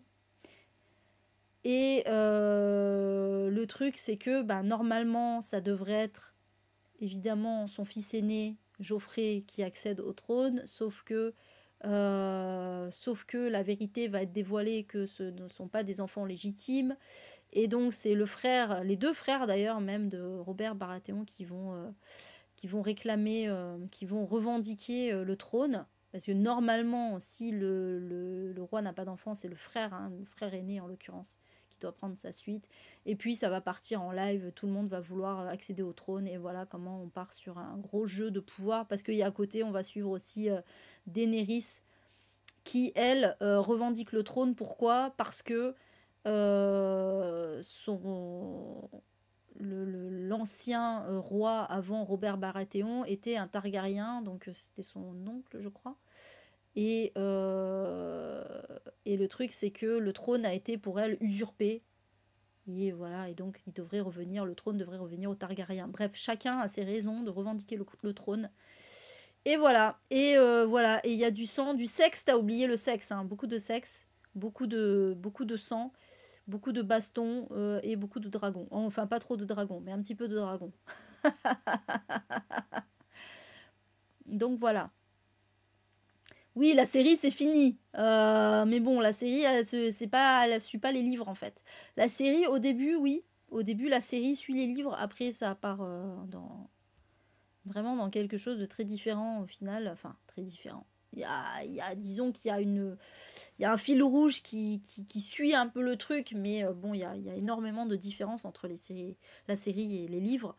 Et le truc, c'est que bah, normalement, ça devrait être évidemment son fils aîné, Geoffrey, qui accède au trône, sauf que la vérité va être dévoilée que ce ne sont pas des enfants légitimes. Et donc c'est le frère, les 2 frères d'ailleurs même de Robert Baratheon qui vont réclamer, qui vont revendiquer le trône. Parce que normalement, si le roi n'a pas d'enfant, c'est le frère, hein, le frère aîné en l'occurrence, qui doit prendre sa suite. Et puis ça va partir en live, tout le monde va vouloir accéder au trône. Et voilà comment on part sur un gros jeu de pouvoir. Parce qu'il y a à côté, on va suivre aussi Daenerys, qui, elle, revendique le trône. Pourquoi? Parce que l'ancien roi avant Robert Baratheon était un Targaryen, donc c'était son oncle, je crois. Et, et le truc, c'est que le trône a été pour elle usurpé. Et voilà, et donc le trône devrait revenir aux Targaryens. Bref, chacun a ses raisons de revendiquer le trône. Et voilà, et il y a du sang, du sexe, t'as oublié le sexe, hein, beaucoup de sexe, beaucoup de sang, beaucoup de bastons et beaucoup de dragons. Enfin, pas trop de dragons, mais un petit peu de dragons. Donc voilà. Oui, la série, c'est fini. Mais bon, la série, elle suit pas les livres, en fait. La série, au début, oui. Au début, la série suit les livres. Après, ça part vraiment dans quelque chose de très différent, au final. Enfin, très différent. Disons qu'il y a un fil rouge qui suit un peu le truc, mais bon, il y a énormément de différences entre la série et les livres.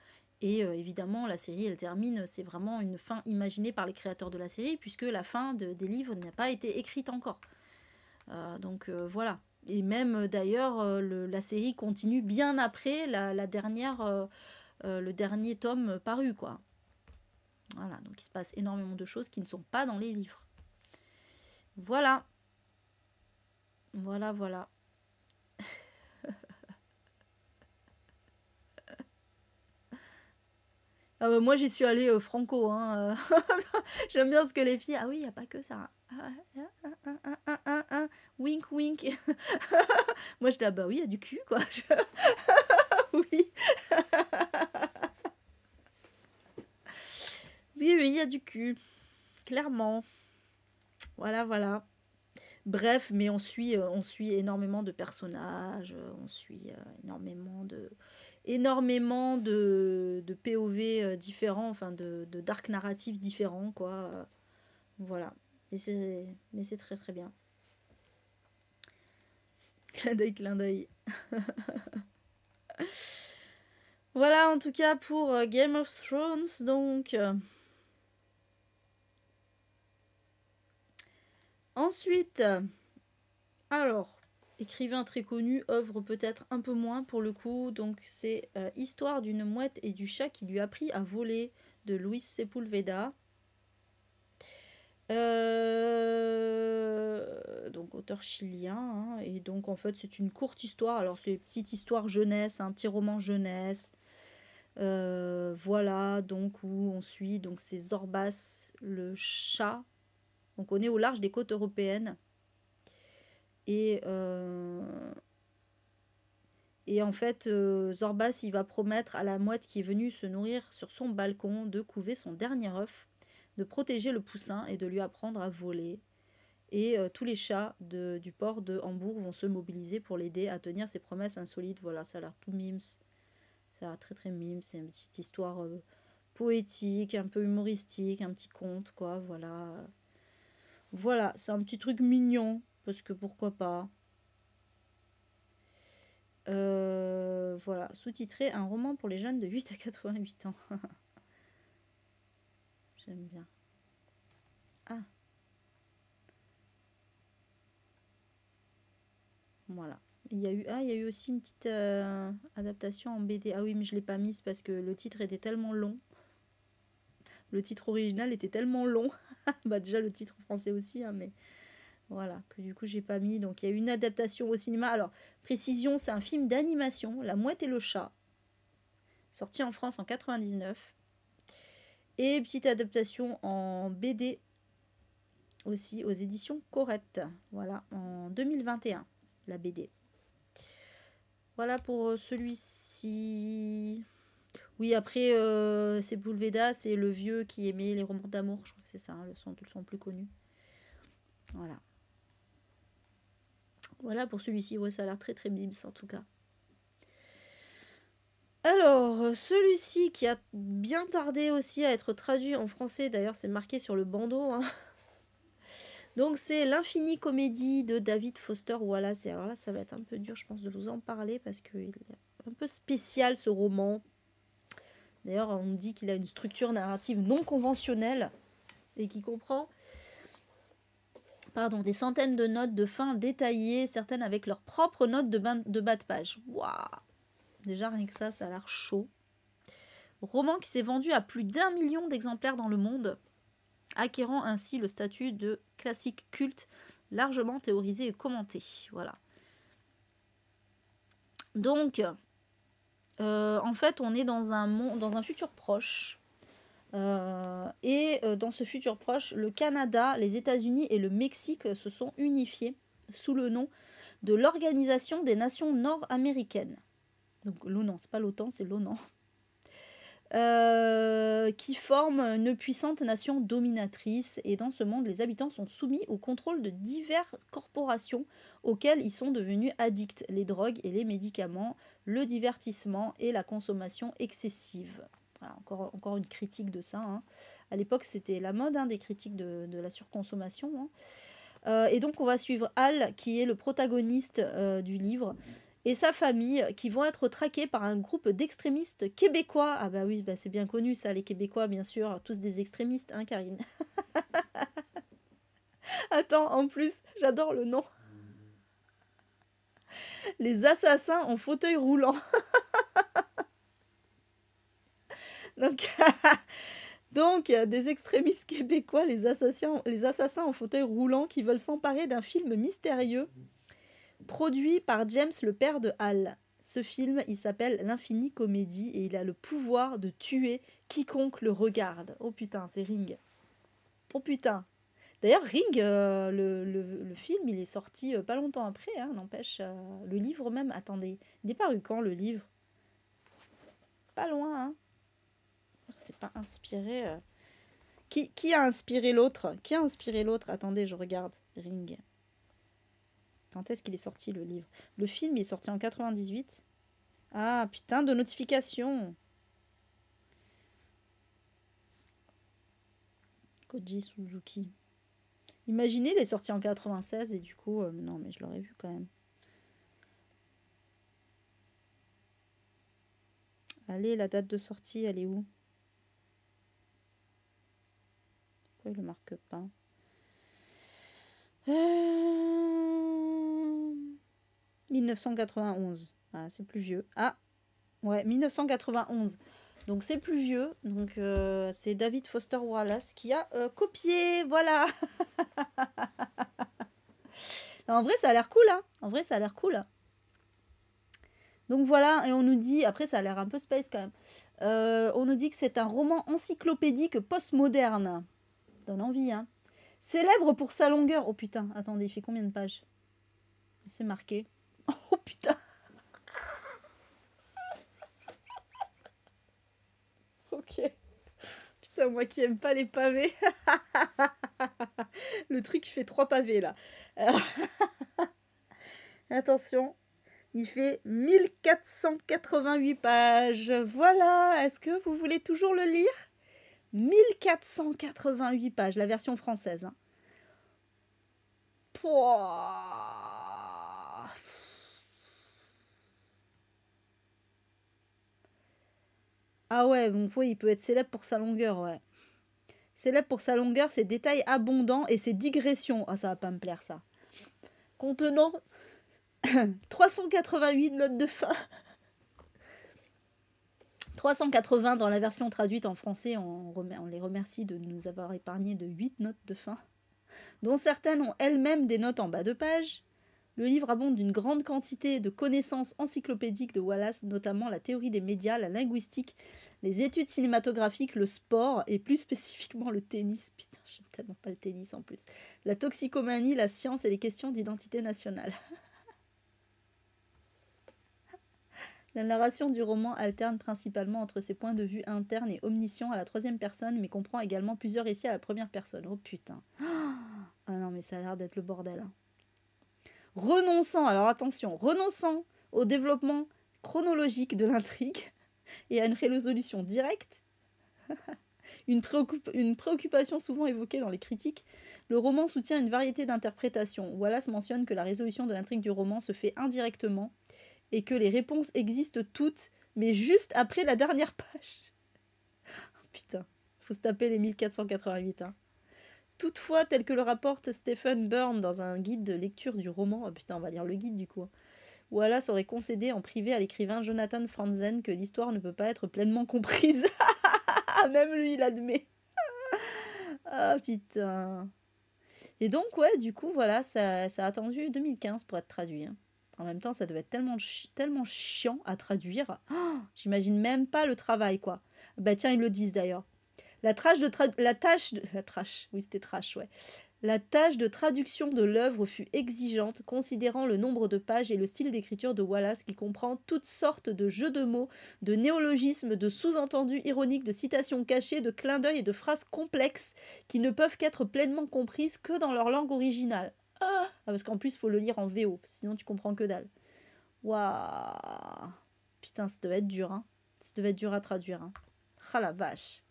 Et évidemment, la série, elle termine, c'est vraiment une fin imaginée par les créateurs de la série, puisque la fin des livres n'a pas été écrite encore. Donc voilà. Et même d'ailleurs, la série continue bien après le dernier tome paru, quoi. Voilà, donc il se passe énormément de choses qui ne sont pas dans les livres. Voilà. Voilà, voilà. Moi, j'y suis allée franco, hein. J'aime bien ce que les filles. Ah oui, il n'y a pas que ça. Wink, wink. Moi, j'étais, ah bah oui, il y a du cul, quoi. Oui. cul. Clairement. Voilà, voilà. Bref, mais on suit énormément de personnages, on suit énormément de POV différents, enfin d'arcs narratifs différents, quoi. Voilà. Mais c'est très très bien. Clin d'œil, clin d'œil. Voilà en tout cas pour Game of Thrones, donc. Ensuite, alors, écrivain très connu, œuvre peut-être un peu moins pour le coup, donc c'est Histoire d'une mouette et du chat qui lui a appris à voler de Luis Sepulveda. Donc auteur chilien, hein, et donc en fait c'est une courte histoire, alors c'est une petite histoire jeunesse, un petit roman jeunesse, voilà, donc où on suit, donc c'est Zorbas le chat, donc on est au large des côtes européennes, et en fait Zorbas il va promettre à la mouette qui est venue se nourrir sur son balcon de couver son dernier œuf, de protéger le poussin et de lui apprendre à voler. Et tous les chats du port de Hambourg vont se mobiliser pour l'aider à tenir ses promesses insolites. Voilà, ça a l'air tout mimes. Ça a l'air très très mimes. C'est une petite histoire poétique, un peu humoristique, un petit conte, quoi. Voilà. Voilà, c'est un petit truc mignon, parce que pourquoi pas. Voilà, sous-titré un roman pour les jeunes de 8 à 88 ans. J'aime bien. Ah. Voilà. Il y a eu aussi une petite adaptation en BD. Ah oui, mais je ne l'ai pas mise parce que le titre était tellement long. Le titre original était tellement long. Bah déjà le titre français aussi, hein, mais voilà, que du coup j'ai pas mis. Donc il y a eu une adaptation au cinéma. Alors, précision, c'est un film d'animation, La Mouette et le Chat, sorti en France en 99. Et petite adaptation en BD aussi aux éditions Corrette. Voilà, en 2021, la BD. Voilà pour celui-ci. Oui, après, Sepulveda, c'est le vieux qui aimait les romans d'amour. Je crois que c'est ça, hein, le son plus connu. Voilà. Voilà pour celui-ci. Ouais, ça a l'air très très bibs en tout cas. Alors, celui-ci qui a bien tardé aussi à être traduit en français. D'ailleurs, c'est marqué sur le bandeau. Hein. Donc, c'est L'Infinie Comédie de David Foster Wallace. Et alors là, ça va être un peu dur, je pense, de vous en parler parce qu'il est un peu spécial ce roman. D'ailleurs, on me dit qu'il a une structure narrative non conventionnelle et qui comprend des centaines de notes de fin détaillées, certaines avec leurs propres notes de bas de page. Waouh! Déjà, rien que ça a l'air chaud. Roman qui s'est vendu à plus d'1 million d'exemplaires dans le monde, acquérant ainsi le statut de classique culte, largement théorisé et commenté. Voilà. Donc, en fait, on est dans un futur proche. Dans ce futur proche, le Canada, les États-Unis et le Mexique se sont unifiés sous le nom de l'Organisation des Nations Nord-Américaines. Donc l'ONAN, c'est pas l'OTAN, c'est l'ONAN. Qui forment une puissante nation dominatrice. Et dans ce monde, les habitants sont soumis au contrôle de diverses corporations auxquelles ils sont devenus addicts. Les drogues et les médicaments, le divertissement et la consommation excessive. Voilà, encore une critique de ça. Hein. À l'époque, c'était la mode des critiques de la surconsommation. Hein. Et donc, on va suivre Hal, qui est le protagoniste du livre, et sa famille, qui vont être traqués par un groupe d'extrémistes québécois. Ah bah oui, c'est bien connu ça, les Québécois, bien sûr. Tous des extrémistes, hein, Karine. Attends, en plus, j'adore le nom. Les assassins en fauteuil roulant. Donc, des extrémistes québécois, les assassins en fauteuil roulant qui veulent s'emparer d'un film mystérieux produit par James, le père de Hal. Ce film, il s'appelle L'Infinie Comédie et il a le pouvoir de tuer quiconque le regarde. Oh putain, c'est Ring. Oh putain. D'ailleurs, Ring, le film, il est sorti pas longtemps après, hein, n'empêche. Le livre même, attendez, il est paru quand le livre? Pas loin, hein. C'est pas inspiré. Qui a inspiré l'autre? Qui a inspiré l'autre? Attendez, je regarde. Ring. Quand est-ce qu'il est sorti le livre? Le film est sorti en 98. Ah, putain de notification. Koji Suzuki. Imaginez, il est sorti en 96 et du coup... non, mais je l'aurais vu quand même. Allez, la date de sortie, elle est où? Pourquoi il le marque pas? 1991. Ah, c'est plus vieux. Ah, ouais, 1991. Donc c'est plus vieux. Donc c'est David Foster Wallace qui a copié. Voilà. Non, en vrai, ça a l'air cool, hein. En vrai, ça a l'air cool. Donc voilà, et on nous dit, après ça a l'air un peu space quand même, on nous dit que c'est un roman encyclopédique postmoderne. Donne envie, hein. Célèbre pour sa longueur. Oh putain, attendez, il fait combien de pages? C'est marqué. Oh putain. Ok. Putain, moi qui aime pas les pavés. Le truc, il fait 3 pavés là. Attention. Il fait 1488 pages. Voilà. Est-ce que vous voulez toujours le lire? 1488 pages, la version française. Hein. Pouah. Ah ouais, donc oui, il peut être célèbre pour sa longueur, ouais. Célèbre pour sa longueur, ses détails abondants et ses digressions. Ah, ça va pas me plaire, ça. Contenant 388 notes de fin. 380 dans la version traduite en français. On les remercie de nous avoir épargné de 8 notes de fin, dont certaines ont elles-mêmes des notes en bas de page. Le livre abonde d'une grande quantité de connaissances encyclopédiques de Wallace, notamment la théorie des médias, la linguistique, les études cinématographiques, le sport, et plus spécifiquement le tennis. Putain, j'aime tellement pas le tennis en plus. La toxicomanie, la science et les questions d'identité nationale. La narration du roman alterne principalement entre ses points de vue internes et omniscients à la troisième personne, mais comprend également plusieurs récits à la première personne. Oh putain. Ah non, mais ça a l'air d'être le bordel. Hein. Renonçant, alors attention, renonçant au développement chronologique de l'intrigue et à une résolution directe, une préoccupation souvent évoquée dans les critiques, le roman soutient une variété d'interprétations. Wallace mentionne que la résolution de l'intrigue du roman se fait indirectement et que les réponses existent toutes, mais juste après la dernière page. Putain, faut se taper les 1488, hein. Toutefois, tel que le rapporte Stephen Byrne dans un guide de lecture du roman, oh putain, on va lire le guide du coup. Wallace aurait concédé en privé à l'écrivain Jonathan Franzen que l'histoire ne peut pas être pleinement comprise. Même lui, il admet. Ah putain. Et donc, ouais, du coup, voilà, ça a attendu 2015 pour être traduit. Hein. En même temps, ça devait être tellement chiant à traduire. Oh, j'imagine même pas le travail, quoi. Bah tiens, ils le disent d'ailleurs. La tâche de traduction de l'œuvre fut exigeante, considérant le nombre de pages et le style d'écriture de Wallace qui comprend toutes sortes de jeux de mots, de néologismes, de sous-entendus ironiques, de citations cachées, de clins d'œil et de phrases complexes qui ne peuvent qu'être pleinement comprises que dans leur langue originale. Ah, parce qu'en plus, il faut le lire en VO, sinon tu comprends que dalle. Waouh. Putain, ça devait être dur, hein. Ça devait être dur à traduire, hein. Ah la vache.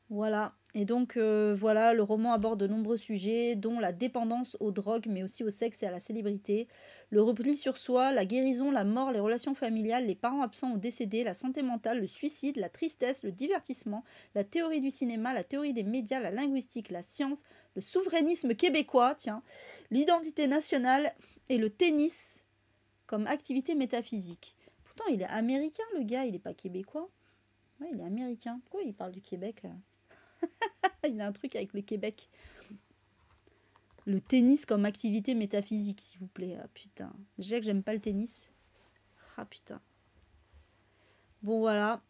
Voilà, et donc voilà, le roman aborde de nombreux sujets, dont la dépendance aux drogues, mais aussi au sexe et à la célébrité, le repli sur soi, la guérison, la mort, les relations familiales, les parents absents ou décédés, la santé mentale, le suicide, la tristesse, le divertissement, la théorie du cinéma, la théorie des médias, la linguistique, la science, le souverainisme québécois, tiens, l'identité nationale et le tennis comme activité métaphysique. Pourtant, il est américain, le gars, il n'est pas québécois. Ouais, il est américain. Pourquoi il parle du Québec là? Il a un truc avec le Québec. Le tennis comme activité métaphysique, s'il vous plaît. Ah putain. Déjà que j'aime pas le tennis. Ah putain. Bon voilà.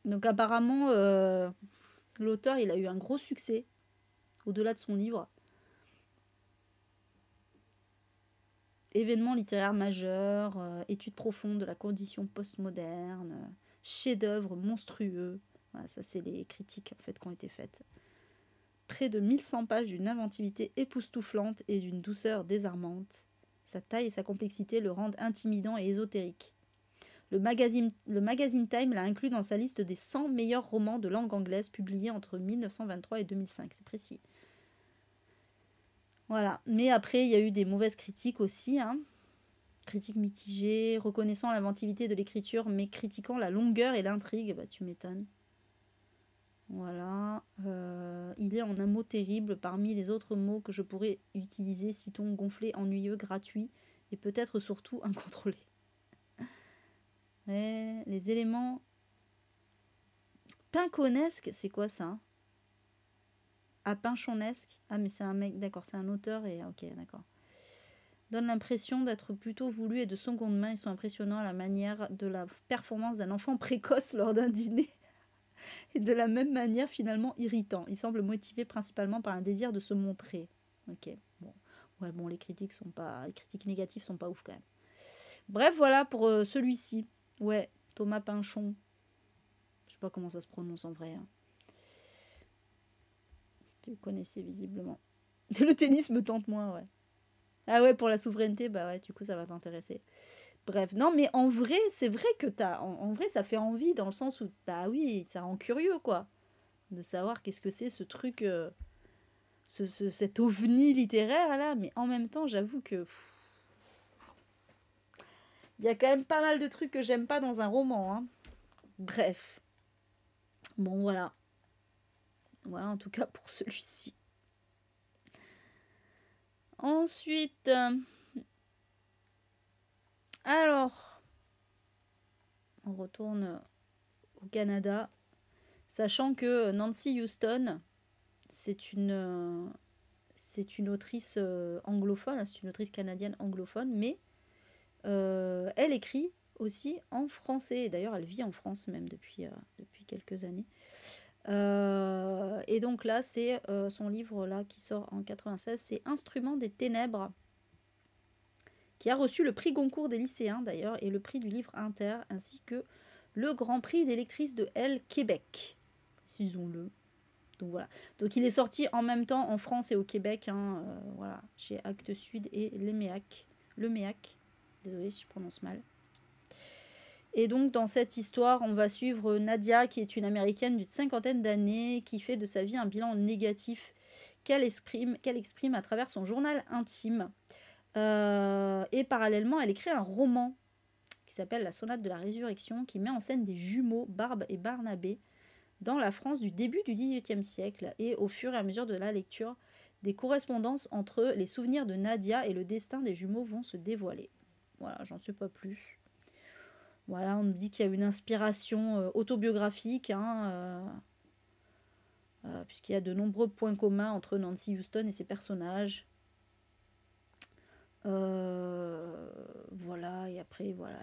Donc apparemment, l'auteur, il a eu un gros succès. Au-delà de son livre. Événement littéraire majeur, étude profonde de la condition postmoderne, chef-d'œuvre monstrueux. Voilà, ça, c'est les critiques en fait qui ont été faites. Près de 1100 pages d'une inventivité époustouflante et d'une douceur désarmante. Sa taille et sa complexité le rendent intimidant et ésotérique. Le magazine Time l'a inclus dans sa liste des 100 meilleurs romans de langue anglaise publiés entre 1923 et 2005. C'est précis. Voilà. Mais après, il y a eu des mauvaises critiques aussi. Hein. Critiques mitigées, reconnaissant l'inventivité de l'écriture, mais critiquant la longueur et l'intrigue. Bah, tu m'étonnes. Voilà. Il est en un mot terrible parmi les autres mots que je pourrais utiliser, citons gonflé, ennuyeux, gratuit et peut-être surtout incontrôlé. Ouais, les éléments pinconesques, c'est quoi ça? Ah, pinchonesque. Ah, mais c'est un mec, d'accord, c'est un auteur et ok, d'accord. Donne l'impression d'être plutôt voulu et de seconde main. Ils sont impressionnants à la manière de la performance d'un enfant précoce lors d'un dîner. Et de la même manière, finalement irritant. Il semble motivé principalement par un désir de se montrer. Ok, bon. Ouais, bon, les critiques négatives sont pas ouf quand même. Bref, voilà pour celui-ci. Ouais, Thomas Pinchon. Je sais pas comment ça se prononce en vrai. Hein. Tu connaissais visiblement. Le tennis me tente moins, ouais. Ah ouais, pour la souveraineté, bah ouais, du coup, ça va t'intéresser. Bref, non, mais en vrai, c'est vrai que en vrai, ça fait envie dans le sens où, bah oui, ça rend curieux, quoi. De savoir qu'est-ce que c'est ce truc, cet ovni littéraire, là. Mais en même temps, j'avoue que... Il y a quand même pas mal de trucs que j'aime pas dans un roman, hein. Bref. Bon, voilà. Voilà, en tout cas, pour celui-ci. Ensuite... alors... on retourne au Canada. Sachant que Nancy Houston, c'est une autrice anglophone, c'est une autrice canadienne anglophone, mais elle écrit aussi en français. D'ailleurs, elle vit en France même depuis quelques années. Et donc là, c'est son livre là qui sort en 96, c'est Instruments des ténèbres, qui a reçu le prix Goncourt des lycéens d'ailleurs, et le prix du livre inter, ainsi que le Grand Prix des lectrices de L Québec. Précisons-le. Donc voilà. Donc il est sorti en même temps en France et au Québec, hein, voilà, chez Actes Sud et Leméac. Désolée si je prononce mal. Et donc dans cette histoire, on va suivre Nadia, qui est une Américaine d'une cinquantaine d'années, qui fait de sa vie un bilan négatif qu'elle exprime à travers son journal intime. Et parallèlement, elle écrit un roman qui s'appelle La Sonate de la Résurrection, qui met en scène des jumeaux, Barbe et Barnabé, dans la France du début du XVIIIe siècle, et au fur et à mesure de la lecture, des correspondances entre les souvenirs de Nadia et le destin des jumeaux vont se dévoiler. Voilà, j'en sais pas plus. Voilà, on nous dit qu'il y a une inspiration autobiographique, hein, puisqu'il y a de nombreux points communs entre Nancy Houston et ses personnages. Voilà, et après, voilà,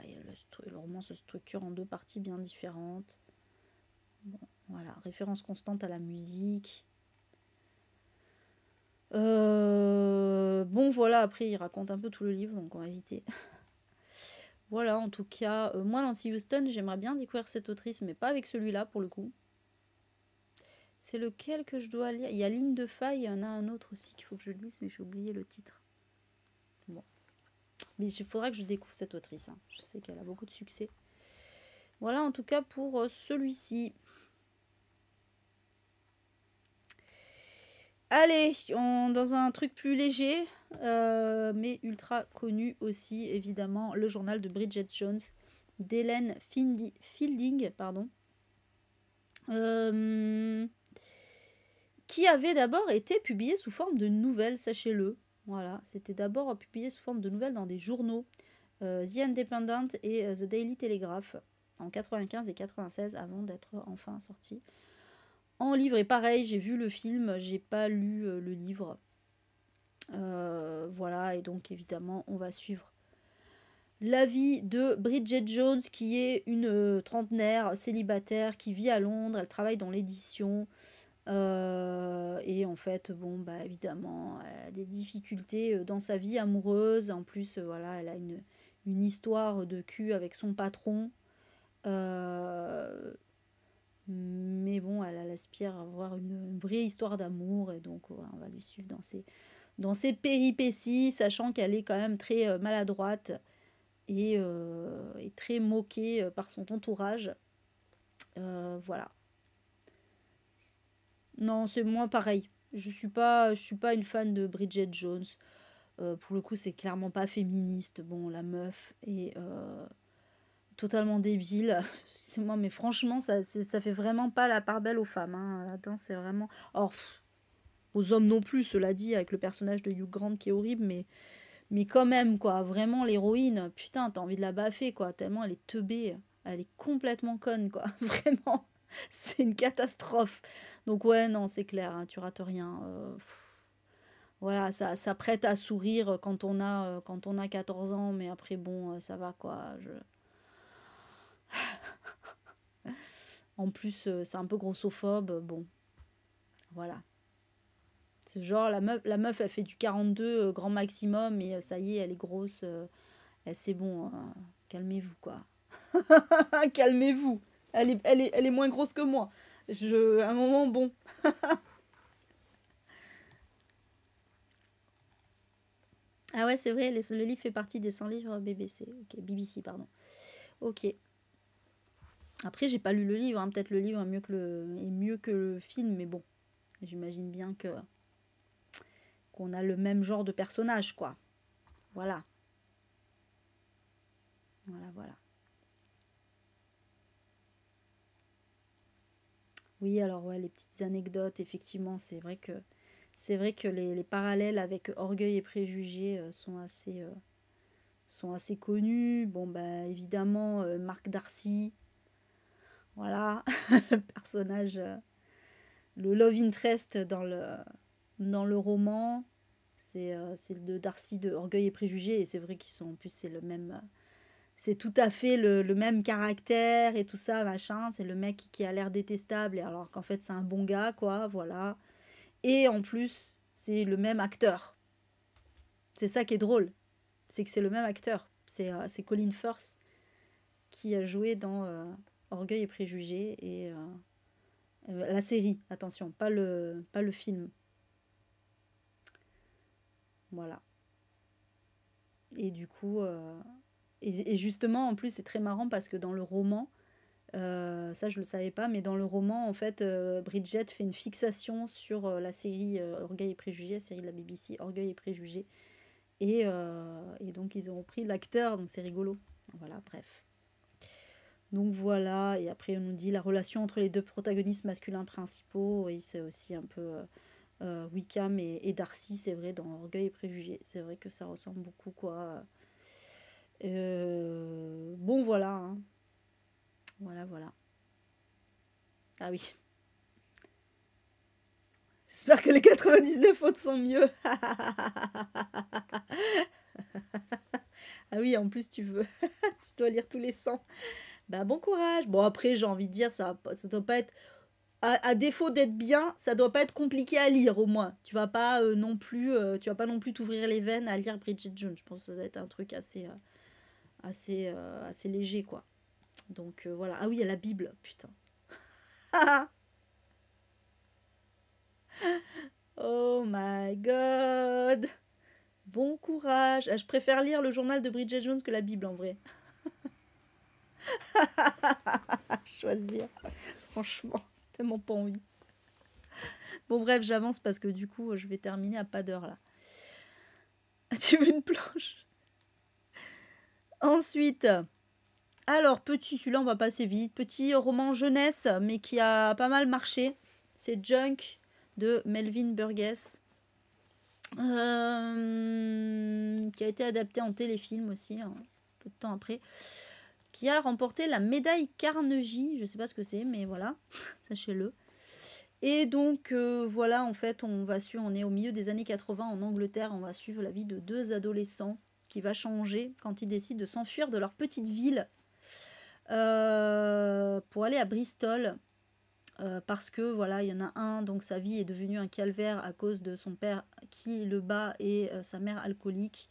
le roman se structure en deux parties bien différentes. Bon, voilà, référence constante à la musique. Bon, voilà, après, il raconte un peu tout le livre, donc on va éviter. Voilà, en tout cas, moi, Nancy Houston, j'aimerais bien découvrir cette autrice, mais pas avec celui-là, pour le coup. C'est lequel que je dois lire? Il y a Ligne de faille, il y en a un autre aussi qu'il faut que je lise, mais j'ai oublié le titre. Bon. Mais il faudra que je découvre cette autrice. Hein. Je sais qu'elle a beaucoup de succès. Voilà, en tout cas, pour celui-ci. Allez, dans un truc plus léger, mais ultra connu aussi, évidemment, le journal de Bridget Jones, d'Hélène Fielding, pardon, qui avait d'abord été publié sous forme de nouvelles, sachez-le. Voilà, c'était d'abord publié sous forme de nouvelles dans des journaux, The Independent et The Daily Telegraph, en 95 et 96, avant d'être enfin sorti en livre. Et pareil, j'ai vu le film, j'ai pas lu le livre. Voilà, et donc évidemment, on va suivre la vie de Bridget Jones, qui est une trentenaire célibataire qui vit à Londres. Elle travaille dans l'édition. Et en fait, bon, bah évidemment, elle a des difficultés dans sa vie amoureuse. En plus, voilà, elle a une histoire de cul avec son patron. Euh, mais bon, elle aspire à avoir une vraie histoire d'amour et donc ouais, on va lui suivre dans ses péripéties, sachant qu'elle est quand même très maladroite et très moquée par son entourage. Voilà. Non, c'est moi pareil. Je suis pas une fan de Bridget Jones. Pour le coup, c'est clairement pas féministe. Bon, la meuf est totalement débile. C'est moi, mais franchement, ça fait vraiment pas la part belle aux femmes. Hein. Attends, c'est vraiment. Or, aux hommes non plus, cela dit, avec le personnage de Hugh Grant qui est horrible, mais quand même, quoi. Vraiment, l'héroïne, putain, t'as envie de la baffer, quoi. Tellement elle est teubée. Elle est complètement conne, quoi. Vraiment. C'est une catastrophe. Donc, ouais, non, c'est clair, hein, tu rates rien. Voilà, ça prête à sourire quand on a 14 ans, mais après, bon, ça va, quoi. En plus, c'est un peu grossophobe. Bon, voilà. C'est genre, la meuf, elle fait du 42 grand maximum, et ça y est, elle est grosse. C'est bon, calmez-vous, quoi. Calmez-vous. Elle est moins grosse que moi. À un moment, bon. Ah ouais, c'est vrai, le livre fait partie des 100 livres BBC. Ok, BBC, pardon. Ok. Après, j'ai pas lu le livre, hein. Peut-être le livre est mieux que le film, mais bon, j'imagine bien qu'on a le même genre de personnage, quoi. Voilà, voilà, voilà. Oui, alors ouais, les petites anecdotes, effectivement, c'est vrai que les parallèles avec Orgueil et Préjugés sont assez connus. Bon, bah évidemment, Marc Darcy, voilà, le personnage, le love interest dans le roman. C'est le de Darcy de Orgueil et Préjugés, et c'est vrai qu'ils sont, en plus, c'est le même. C'est tout à fait le même caractère et tout ça, machin. C'est le mec qui a l'air détestable, et alors qu'en fait, c'est un bon gars, quoi, voilà. Et en plus, c'est le même acteur. C'est ça qui est drôle. C'est que c'est le même acteur. C'est Colin Firth qui a joué dans Orgueil et Préjugés et la série, attention, pas le film. Voilà. Et du coup, et justement, en plus, c'est très marrant parce que dans le roman, ça je le savais pas, mais dans le roman, en fait, Bridget fait une fixation sur la série Orgueil et Préjugés, la série de la BBC, Orgueil et Préjugés. Et donc, ils ont pris l'acteur, donc c'est rigolo. Voilà, bref. Donc voilà, et après on nous dit la relation entre les deux protagonistes masculins principaux, oui, c'est aussi un peu Wickham et Darcy, c'est vrai, dans Orgueil et Préjugés. C'est vrai que ça ressemble beaucoup, quoi. Bon, voilà, hein. Voilà, voilà. Ah oui. J'espère que les 99 autres sont mieux. Ah oui, en plus, tu dois lire tous les 100. Bah, bon courage. Bon, après, j'ai envie de dire, ça doit pas être. À défaut d'être bien, ça doit pas être compliqué à lire, au moins. Tu vas pas non plus t'ouvrir les veines à lire Bridget Jones. Je pense que ça doit être un truc assez léger, quoi. Donc voilà. Ah oui, il y a la Bible, putain. Oh my god. Bon courage. Ah, je préfère lire le journal de Bridget Jones que la Bible, en vrai. Choisir. Franchement, tellement pas envie. Bon, bref, j'avance parce que du coup, je vais terminer à pas d'heure là. Tu veux une planche? Ensuite, alors, celui-là, on va passer vite. Petit roman jeunesse, mais qui a pas mal marché. C'est Junk de Melvin Burgess. Qui a été adapté en téléfilm aussi, un peu de temps après. Qui a remporté la médaille Carnegie. Je sais pas ce que c'est, mais voilà, sachez-le. Et donc, voilà, en fait, on est au milieu des années 80 en Angleterre. On va suivre la vie de deux adolescents qui va changer quand ils décident de s'enfuir de leur petite ville pour aller à Bristol. Parce que voilà, il y en a un, donc sa vie est devenue un calvaire à cause de son père qui le bat et sa mère alcoolique.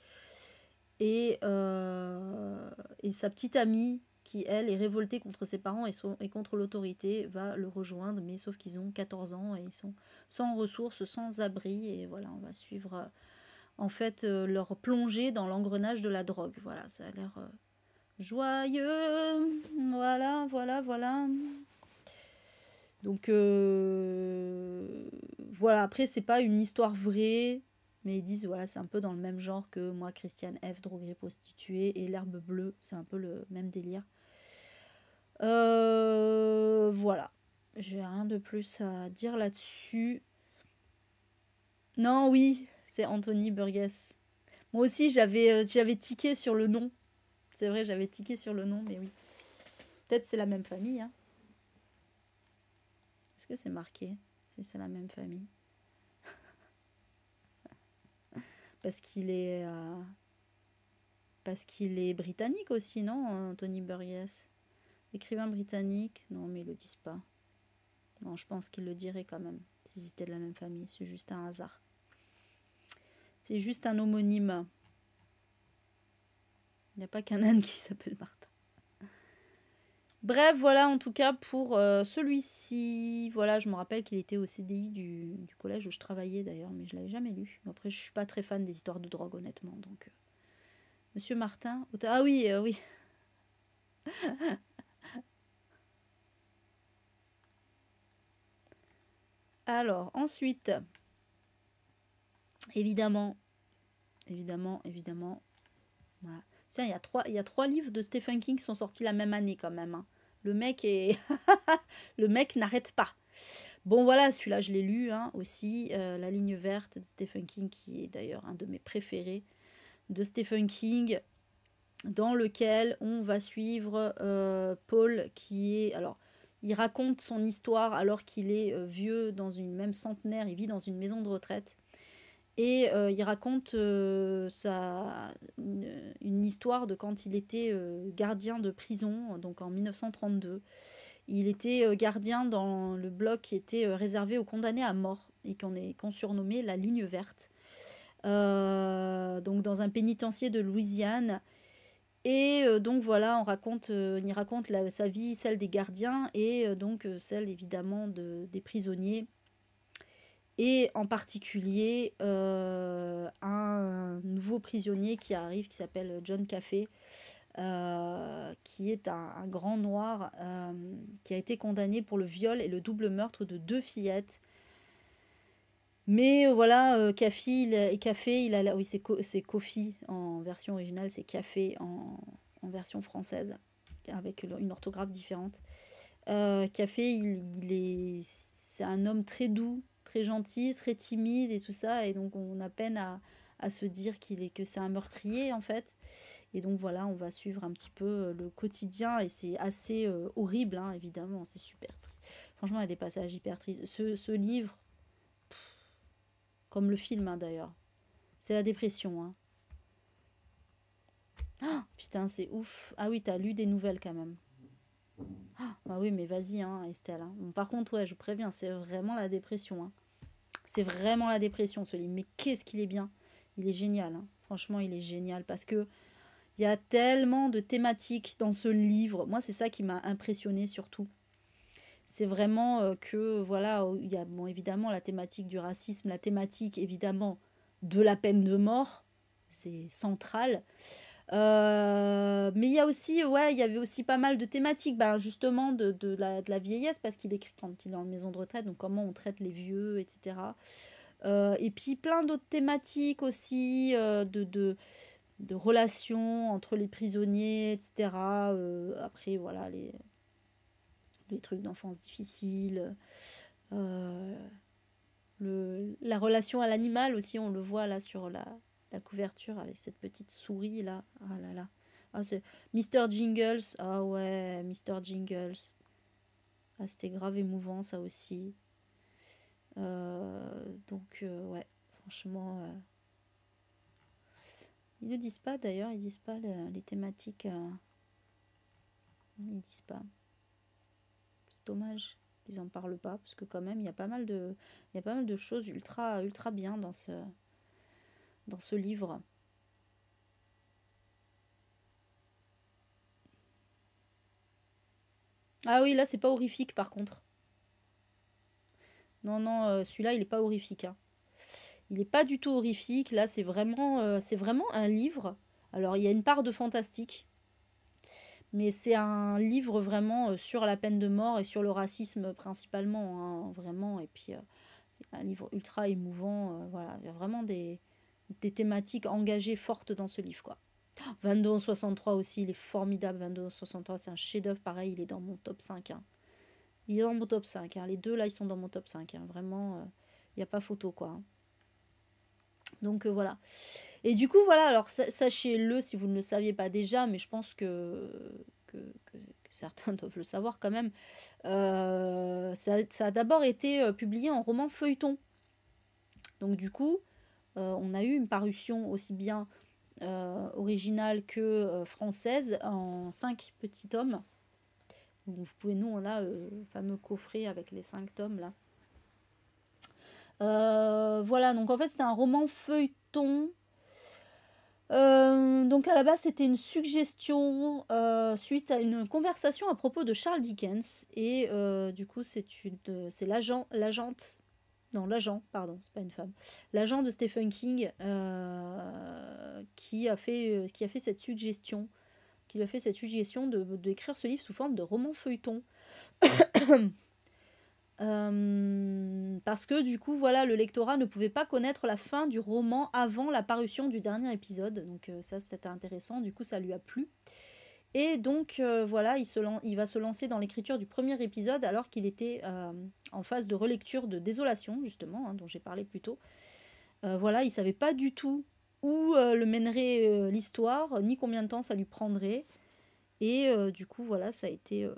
Et sa petite amie qui, elle, est révoltée contre ses parents et contre l'autorité, va le rejoindre, mais sauf qu'ils ont 14 ans et ils sont sans ressources, sans abri, et voilà, on va suivre en fait leur plongée dans l'engrenage de la drogue. Voilà, ça a l'air joyeux, voilà, voilà, voilà. Donc voilà, après c'est pas une histoire vraie, mais ils disent voilà, c'est un peu dans le même genre que moi, Christiane F, droguée prostituée, et l'herbe bleue, c'est un peu le même délire. Voilà, j'ai rien de plus à dire là-dessus. Non, oui, c'est Anthony Burgess. Moi aussi j'avais tiqué sur le nom. C'est vrai, j'avais tiqué sur le nom, mais oui. Peut-être c'est la même famille, hein. Est-ce que c'est marqué si c'est la même famille? Parce qu'il est britannique aussi, non, Anthony Burgess? Écrivain britannique? Non, mais ils le disent pas. Non, je pense qu'ils le diraient quand même, s'ils étaient de la même famille. C'est juste un hasard. C'est juste un homonyme. Il n'y a pas qu'un âne qui s'appelle Martin. Bref, voilà en tout cas pour celui-ci. Voilà, je me rappelle qu'il était au CDI du collège où je travaillais d'ailleurs, mais je l'avais jamais lu. Après, je suis pas très fan des histoires de drogue, honnêtement. Donc, Monsieur Martin, auteur... Ah oui, oui. Alors, ensuite, évidemment, voilà. Tiens, il y a trois livres de Stephen King qui sont sortis la même année quand même, hein. Le mec est... Le mec n'arrête pas. Bon, voilà, celui-là, je l'ai lu, hein, aussi. La ligne verte de Stephen King, qui est d'ailleurs un de mes préférés de Stephen King, dans lequel on va suivre Paul, qui est... Alors, il raconte son histoire alors qu'il est vieux, dans une même centenaire, il vit dans une maison de retraite. Et il raconte une histoire de quand il était gardien de prison, donc en 1932. Il était gardien dans le bloc qui était réservé aux condamnés à mort et qu'on surnommait la ligne verte. Donc dans un pénitencier de Louisiane. Et donc voilà, il raconte sa vie, celle des gardiens et donc celle évidemment des prisonniers. Et en particulier un nouveau prisonnier qui arrive, qui s'appelle John Caffey, qui est un grand noir qui a été condamné pour le viol et le double meurtre de 2 fillettes. Mais voilà, Café, oui, c'est Kofi en version originale, c'est Café en version française, avec une orthographe différente. Café, c'est un homme très doux, très gentil, très timide et tout ça, et donc on a peine à se dire que c'est un meurtrier en fait. Et donc voilà, on va suivre un petit peu le quotidien, et c'est assez horrible, hein, évidemment, c'est super triste. Franchement, il y a des passages hyper tristes. Ce livre, comme le film hein, d'ailleurs, c'est la dépression. Hein. Ah, putain, c'est ouf. Ah oui, t'as lu des nouvelles quand même. Ah, bah oui, mais vas-y, hein, Estelle. Hein. Bon, par contre, ouais, je préviens, c'est vraiment la dépression. Hein. C'est vraiment la dépression, ce livre. Mais qu'est-ce qu'il est bien. Il est génial. Hein. Franchement, il est génial parce que il y a tellement de thématiques dans ce livre. Moi, c'est ça qui m'a impressionné surtout. C'est vraiment que, voilà, il y a bon, évidemment la thématique du racisme, la thématique évidemment de la peine de mort. C'est central. Mais il y a aussi, ouais, il y avait aussi pas mal de thématiques, ben, justement de la vieillesse, parce qu'il écrit quand il est en maison de retraite, donc comment on traite les vieux, etc. Et puis plein d'autres thématiques aussi, de relations entre les prisonniers, etc. Après, voilà, les trucs d'enfance difficiles. Euh, la relation à l'animal aussi, on le voit là sur la couverture avec cette petite souris là. Ah là là. Ah, c'est Mr. Jingles. Ah ouais, Mr. Jingles. Ah, c'était grave émouvant ça aussi. Donc, ouais, franchement. Ils ne disent pas d'ailleurs, ils disent pas les thématiques. Ils disent pas. C'est dommage qu'ils en parlent pas, parce que quand même, il y a pas mal de choses ultra, ultra bien dans ce livre. Ah oui, là, c'est pas horrifique, par contre. Non, non, celui-là, il est pas horrifique, hein. Il est pas du tout horrifique. Là, c'est vraiment un livre. Alors, il y a une part de fantastique, mais c'est un livre vraiment sur la peine de mort et sur le racisme principalement, hein, vraiment. Et puis, un livre ultra émouvant. Voilà, il y a vraiment des thématiques engagées fortes dans ce livre, quoi. 2263 aussi, il est formidable. 2263, c'est un chef-d'œuvre. Pareil, il est dans mon top 5, hein. Il est dans mon top 5, hein. Les deux, là, ils sont dans mon top 5, hein. Vraiment, il n'y a pas photo, quoi, hein. Donc, voilà. Et du coup, voilà, alors sachez-le si vous ne le saviez pas déjà, mais je pense que certains doivent le savoir quand même. Ça a d'abord été publié en roman feuilleton. Donc, du coup, on a eu une parution aussi bien originale que française en 5 petits tomes. Donc, vous pouvez, nous, on a le fameux coffret avec les 5 tomes là. Voilà, donc en fait, c'était un roman feuilleton. Donc à la base, c'était une suggestion suite à une conversation à propos de Charles Dickens. Et du coup, c'est l'agent, pardon, c'est pas une femme. L'agent de Stephen King qui a fait cette suggestion, qui lui a fait cette suggestion d'écrire ce livre sous forme de roman feuilleton. Parce que du coup, voilà, le lectorat ne pouvait pas connaître la fin du roman avant la parution du dernier épisode. Donc ça, c'était intéressant. Du coup, ça lui a plu. Et donc, voilà, il va se lancer dans l'écriture du premier épisode alors qu'il était en phase de relecture de Désolation, justement, hein, dont j'ai parlé plus tôt. Voilà, il ne savait pas du tout où le mènerait l'histoire, ni combien de temps ça lui prendrait. Et du coup, voilà, ça a été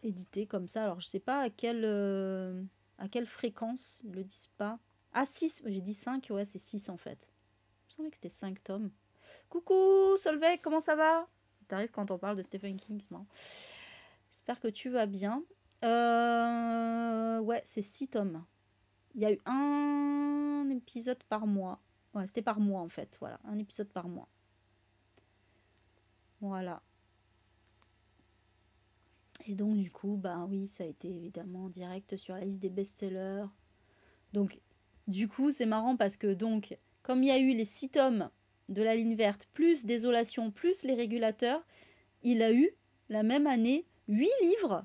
édité comme ça. Alors, je sais pas à quelle fréquence, ils le disent pas. Ah, 6, j'ai dit 5, ouais, c'est 6 en fait. Il me semblait que c'était 5 tomes. Coucou Solveig, comment ça va? T'arrives quand on parle de Stephen King, c'est marrant. J'espère que tu vas bien. Ouais, c'est 6 tomes. Il y a eu un épisode par mois. Ouais, c'était par mois en fait, voilà, un épisode par mois. Voilà. Et donc du coup, bah oui, ça a été évidemment direct sur la liste des best-sellers. Donc, du coup, c'est marrant parce que, donc, comme il y a eu les 6 tomes de la ligne verte, plus Désolation, plus les régulateurs, il a eu, la même année, 8 livres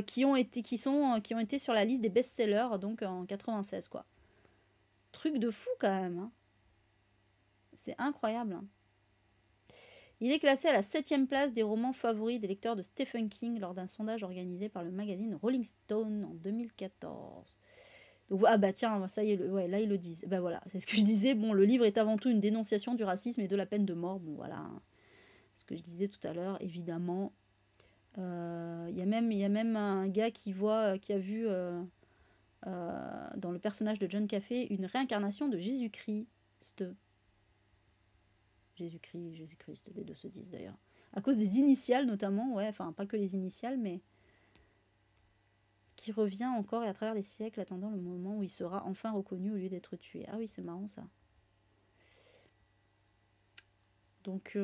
qui ont été sur la liste des best-sellers, donc en 96, quoi. Truc de fou, quand même, hein. C'est incroyable, hein. Il est classé à la 7e place des romans favoris des lecteurs de Stephen King lors d'un sondage organisé par le magazine Rolling Stone en 2014. Donc, ah bah tiens, ça y est, ouais, là ils le disent. Bah voilà, c'est ce que je disais. Bon, le livre est avant tout une dénonciation du racisme et de la peine de mort. Bon, voilà, hein, ce que je disais tout à l'heure, évidemment. Il y a même un gars qui a vu dans le personnage de John Café une réincarnation de Jésus-Christ. Jésus-Christ, les deux se disent d'ailleurs. À cause des initiales notamment, ouais, enfin pas que les initiales, mais qui revient encore et à travers les siècles, attendant le moment où il sera enfin reconnu au lieu d'être tué. Ah oui, c'est marrant ça. Donc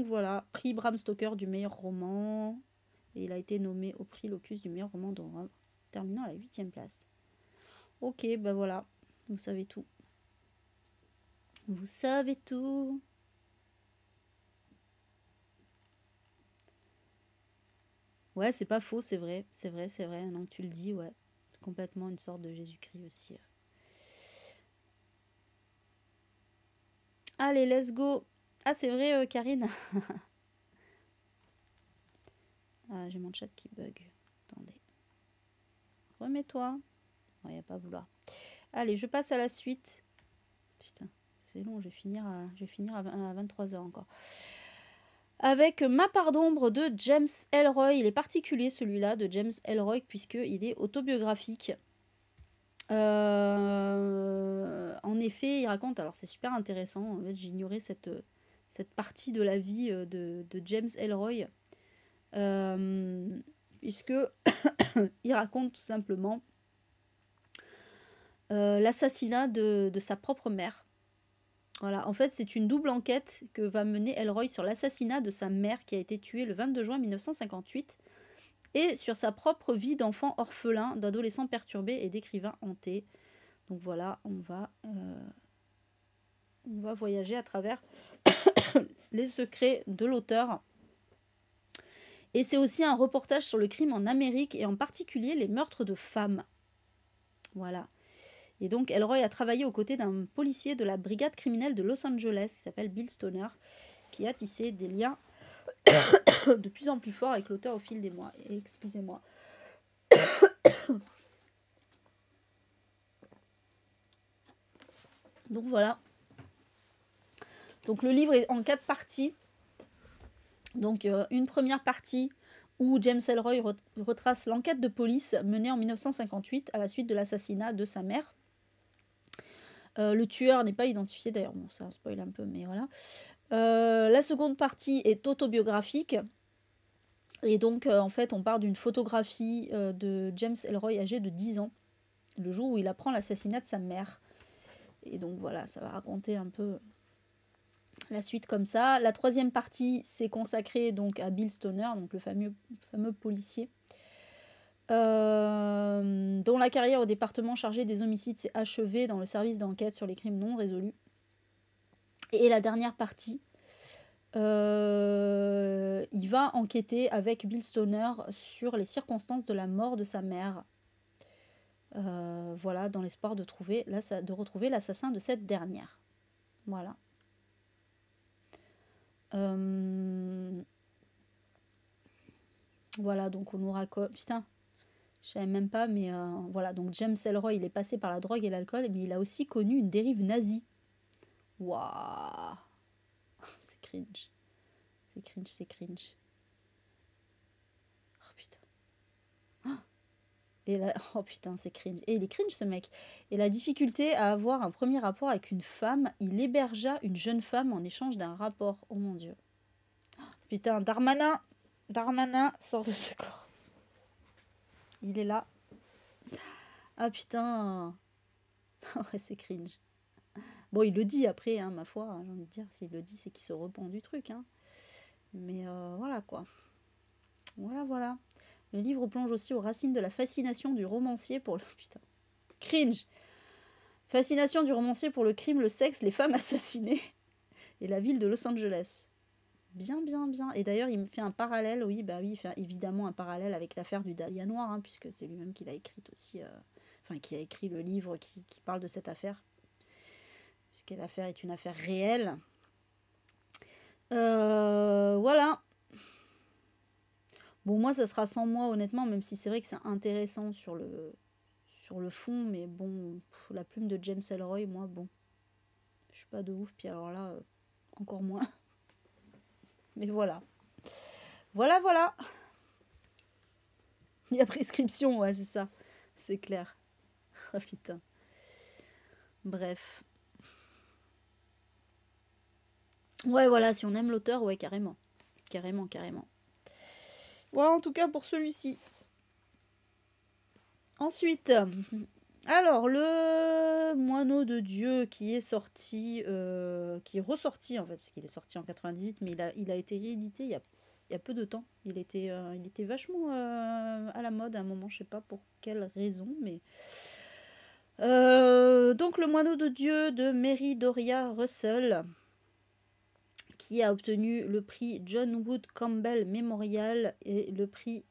voilà, prix Bram Stoker du meilleur roman. Et il a été nommé au prix Locus du meilleur roman d'horreur, terminant à la 8e place. Ok, bah voilà, vous savez tout. Vous savez tout. Ouais, c'est pas faux, c'est vrai, c'est vrai, c'est vrai. Non, tu le dis, ouais. C'est complètement une sorte de Jésus-Christ aussi. Allez, let's go. Ah, c'est vrai, Karine. Ah, j'ai mon chat qui bug. Attendez. Remets-toi. Il n'y a pas à vouloir. Allez, je passe à la suite. Putain, c'est long, je vais finir à 23h encore. Avec Ma part d'ombre de James Ellroy. Il est particulier celui-là de James Ellroy puisqu'il est autobiographique. En effet, il raconte, alors c'est super intéressant, en fait, j'ignorais cette partie de la vie de James Ellroy, puisque il raconte tout simplement l'assassinat de sa propre mère. Voilà, en fait, c'est une double enquête que va mener Elroy sur l'assassinat de sa mère qui a été tuée le 22 juin 1958 et sur sa propre vie d'enfant orphelin, d'adolescent perturbé et d'écrivain hanté. Donc voilà, on va voyager à travers les secrets de l'auteur. Et c'est aussi un reportage sur le crime en Amérique et en particulier les meurtres de femmes. Voilà. Et donc Elroy a travaillé aux côtés d'un policier de la brigade criminelle de Los Angeles qui s'appelle Bill Stoner, qui a tissé des liens de plus en plus forts avec l'auteur au fil des mois. Excusez-moi. Donc voilà. Donc le livre est en 4 parties. Donc une première partie où James Elroy retrace l'enquête de police menée en 1958 à la suite de l'assassinat de sa mère. Le tueur n'est pas identifié d'ailleurs, bon ça spoil un peu, mais voilà. La seconde partie est autobiographique. Et donc en fait on part d'une photographie de James Elroy âgé de 10 ans, le jour où il apprend l'assassinat de sa mère. Et donc voilà, ça va raconter un peu la suite comme ça. La troisième partie, c'est consacré donc à Bill Stoner, donc le fameux policier, dont la carrière au département chargé des homicides s'est achevée dans le service d'enquête sur les crimes non résolus. Et la dernière partie, il va enquêter avec Bill Stoner sur les circonstances de la mort de sa mère. Voilà, dans l'espoir de retrouver l'assassin de cette dernière. Voilà. Voilà, donc on nous raconte... Putain, je savais même pas, mais voilà. Donc James Elroy, il est passé par la drogue et l'alcool, mais il a aussi connu une dérive nazie. Waouh. C'est cringe. C'est cringe, c'est cringe. Oh putain. Oh putain, c'est cringe. Et il est cringe ce mec. Et la difficulté à avoir un premier rapport avec une femme, il hébergea une jeune femme en échange d'un rapport. Oh mon dieu. Putain, Darmanin, sort de ce corps. Il est là. Ah putain. Ouais, c'est cringe. Bon, il le dit après, hein, ma foi, hein, j'ai envie de dire, s'il le dit, c'est qu'il se repent du truc. Hein. Mais voilà quoi. Voilà. Le livre plonge aussi aux racines de la fascination du romancier pour le... Putain. Cringe. Fascination du romancier pour le crime, le sexe, les femmes assassinées et la ville de Los Angeles. Bien. Et d'ailleurs, il me fait un parallèle, oui, il fait évidemment un parallèle avec l'affaire du Dahlia Noir, hein, puisque c'est lui-même qui l'a écrite aussi, qui a écrit le livre qui parle de cette affaire, puisque l'affaire est une affaire réelle. Voilà. Bon, moi, ça sera sans moi, honnêtement, même si c'est vrai que c'est intéressant sur le fond, mais bon, la plume de James Elroy, moi, bon, je suis pas de ouf, puis alors là, encore moins. Mais voilà. Voilà. Il y a prescription, ouais, c'est ça. C'est clair. Oh putain. Bref. Ouais, voilà, si on aime l'auteur, ouais, carrément. Carrément. Voilà, en tout cas, pour celui-ci. Ensuite, alors, le Moineau de Dieu qui est sorti, qui est ressorti, en fait, parce qu'il est sorti en 98, mais il a été réédité il y a peu de temps. Il était vachement à la mode à un moment, je sais pas pour quelle raison, mais... donc, le Moineau de Dieu de Mary Doria Russell, qui a obtenu le prix John Wood Campbell Memorial et le prix...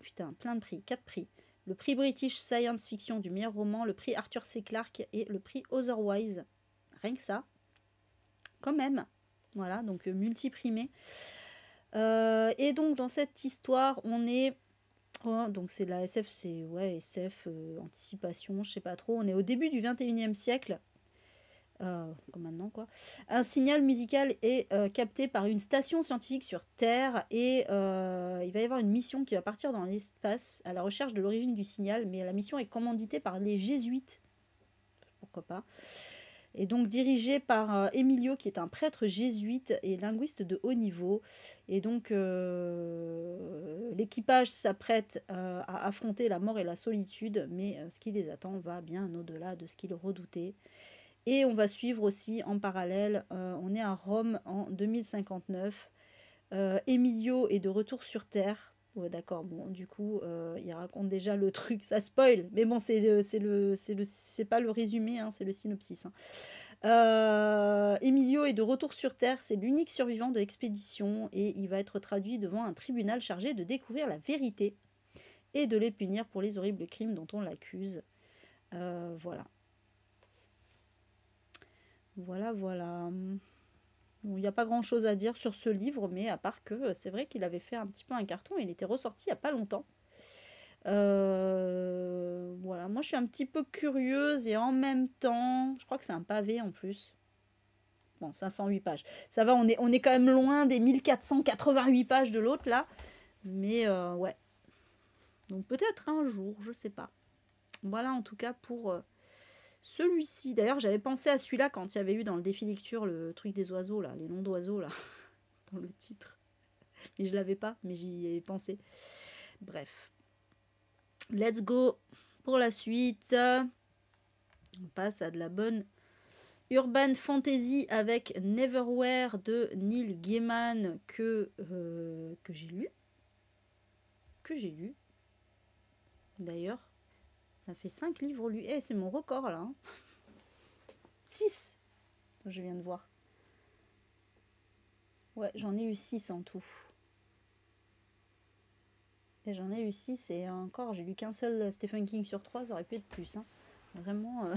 Putain, plein de prix, 4 prix. Le prix British Science Fiction du meilleur roman, le prix Arthur C. Clarke et le prix Otherwise. Rien que ça. Quand même. Voilà, donc multiprimé. Et donc, dans cette histoire, on est... Oh, donc, c'est de la SF, c'est... Ouais, SF, anticipation, je sais pas trop. On est au début du 21e siècle. Comme maintenant quoi. Un signal musical est capté par une station scientifique sur Terre et il va y avoir une mission qui va partir dans l'espace à la recherche de l'origine du signal, mais la mission est commanditée par les jésuites, pourquoi pas, et donc dirigée par Emilio qui est un prêtre jésuite et linguiste de haut niveau, et donc l'équipage s'apprête à affronter la mort et la solitude, mais ce qui les attend va bien au-delà de ce qu'ils redoutaient. Et on va suivre aussi en parallèle, on est à Rome en 2059. Emilio est de retour sur Terre. Ouais, d'accord, bon, du coup, il raconte déjà le truc, ça spoil, mais bon, c'est pas le résumé, hein, c'est le synopsis. Hein. Emilio est de retour sur Terre, c'est l'unique survivant de l'expédition et il va être traduit devant un tribunal chargé de découvrir la vérité et de les punir pour les horribles crimes dont on l'accuse. Voilà. Voilà, voilà. Bon, il n'y a pas grand-chose à dire sur ce livre, mais à part que c'est vrai qu'il avait fait un petit peu un carton et il était ressorti il n'y a pas longtemps. Voilà, moi je suis un petit peu curieuse et en même temps, je crois que c'est un pavé en plus. Bon, 508 pages. Ça va, on est quand même loin des 1488 pages de l'autre là. Mais ouais. Donc peut-être un jour, je sais pas. Voilà en tout cas pour celui-ci. D'ailleurs, j'avais pensé à celui-là quand il y avait eu dans le défi lecture le truc des oiseaux là, les noms d'oiseaux là, dans le titre. Mais je l'avais pas, mais j'y ai pensé. Bref. Let's go pour la suite. On passe à de la bonne urban fantasy avec Neverwhere de Neil Gaiman que j'ai lu. D'ailleurs, ça fait 5 livres lus. Eh, c'est mon record là. Hein. 6, je viens de voir. Ouais, j'en ai eu 6 en tout. Et j'en ai eu 6 et encore, j'ai lu qu'un seul Stephen King sur 3, ça aurait pu être plus. Hein. Vraiment.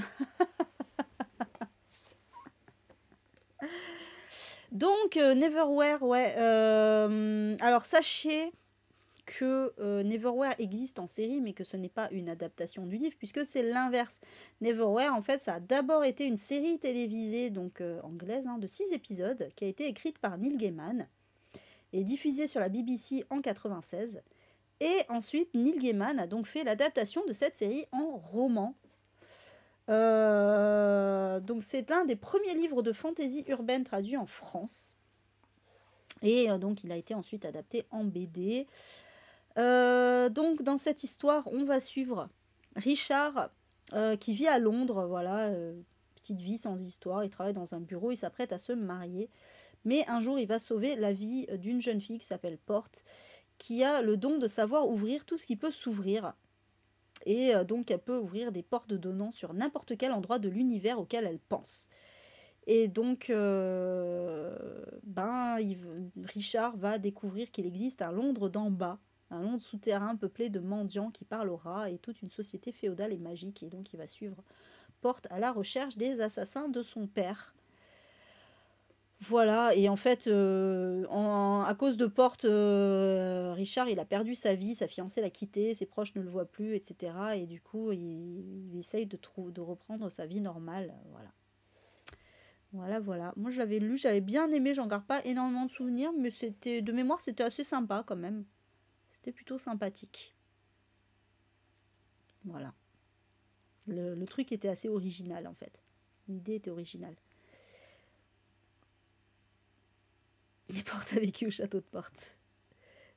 Donc, Neverwhere, ouais. Alors, sachez que Neverwhere existe en série, mais que ce n'est pas une adaptation du livre, puisque c'est l'inverse. Neverwhere, en fait, ça a d'abord été une série télévisée, donc anglaise, hein, de 6 épisodes, qui a été écrite par Neil Gaiman et diffusée sur la BBC en 96. Et ensuite, Neil Gaiman a donc fait l'adaptation de cette série en roman. Donc c'est l'un des premiers livres de fantasy urbaine traduits en France. Et donc il a été ensuite adapté en BD. Donc dans cette histoire, on va suivre Richard qui vit à Londres, voilà, petite vie sans histoire, il travaille dans un bureau, il s'apprête à se marier. Mais un jour, il va sauver la vie d'une jeune fille qui s'appelle Porte, qui a le don de savoir ouvrir tout ce qui peut s'ouvrir. Et donc, elle peut ouvrir des portes donnant sur n'importe quel endroit de l'univers auquel elle pense. Et donc, Richard va découvrir qu'il existe un Londres d'en bas, un Londres souterrain peuplé de mendiants qui parlent aux rats et toute une société féodale et magique. Et donc, il va suivre Porte à la recherche des assassins de son père. Voilà, et en fait, à cause de Porte, Richard, il a perdu sa vie, sa fiancée l'a quitté, ses proches ne le voient plus, etc. Et du coup, il essaye de reprendre sa vie normale. Voilà. Voilà, voilà. Moi, je l'avais lu, j'avais bien aimé, j'en garde pas énormément de souvenirs, mais de mémoire, c'était assez sympa quand même. C'était plutôt sympathique. Voilà. Le truc était assez original, en fait. L'idée était originale. Les portes a vécu au château de Porte.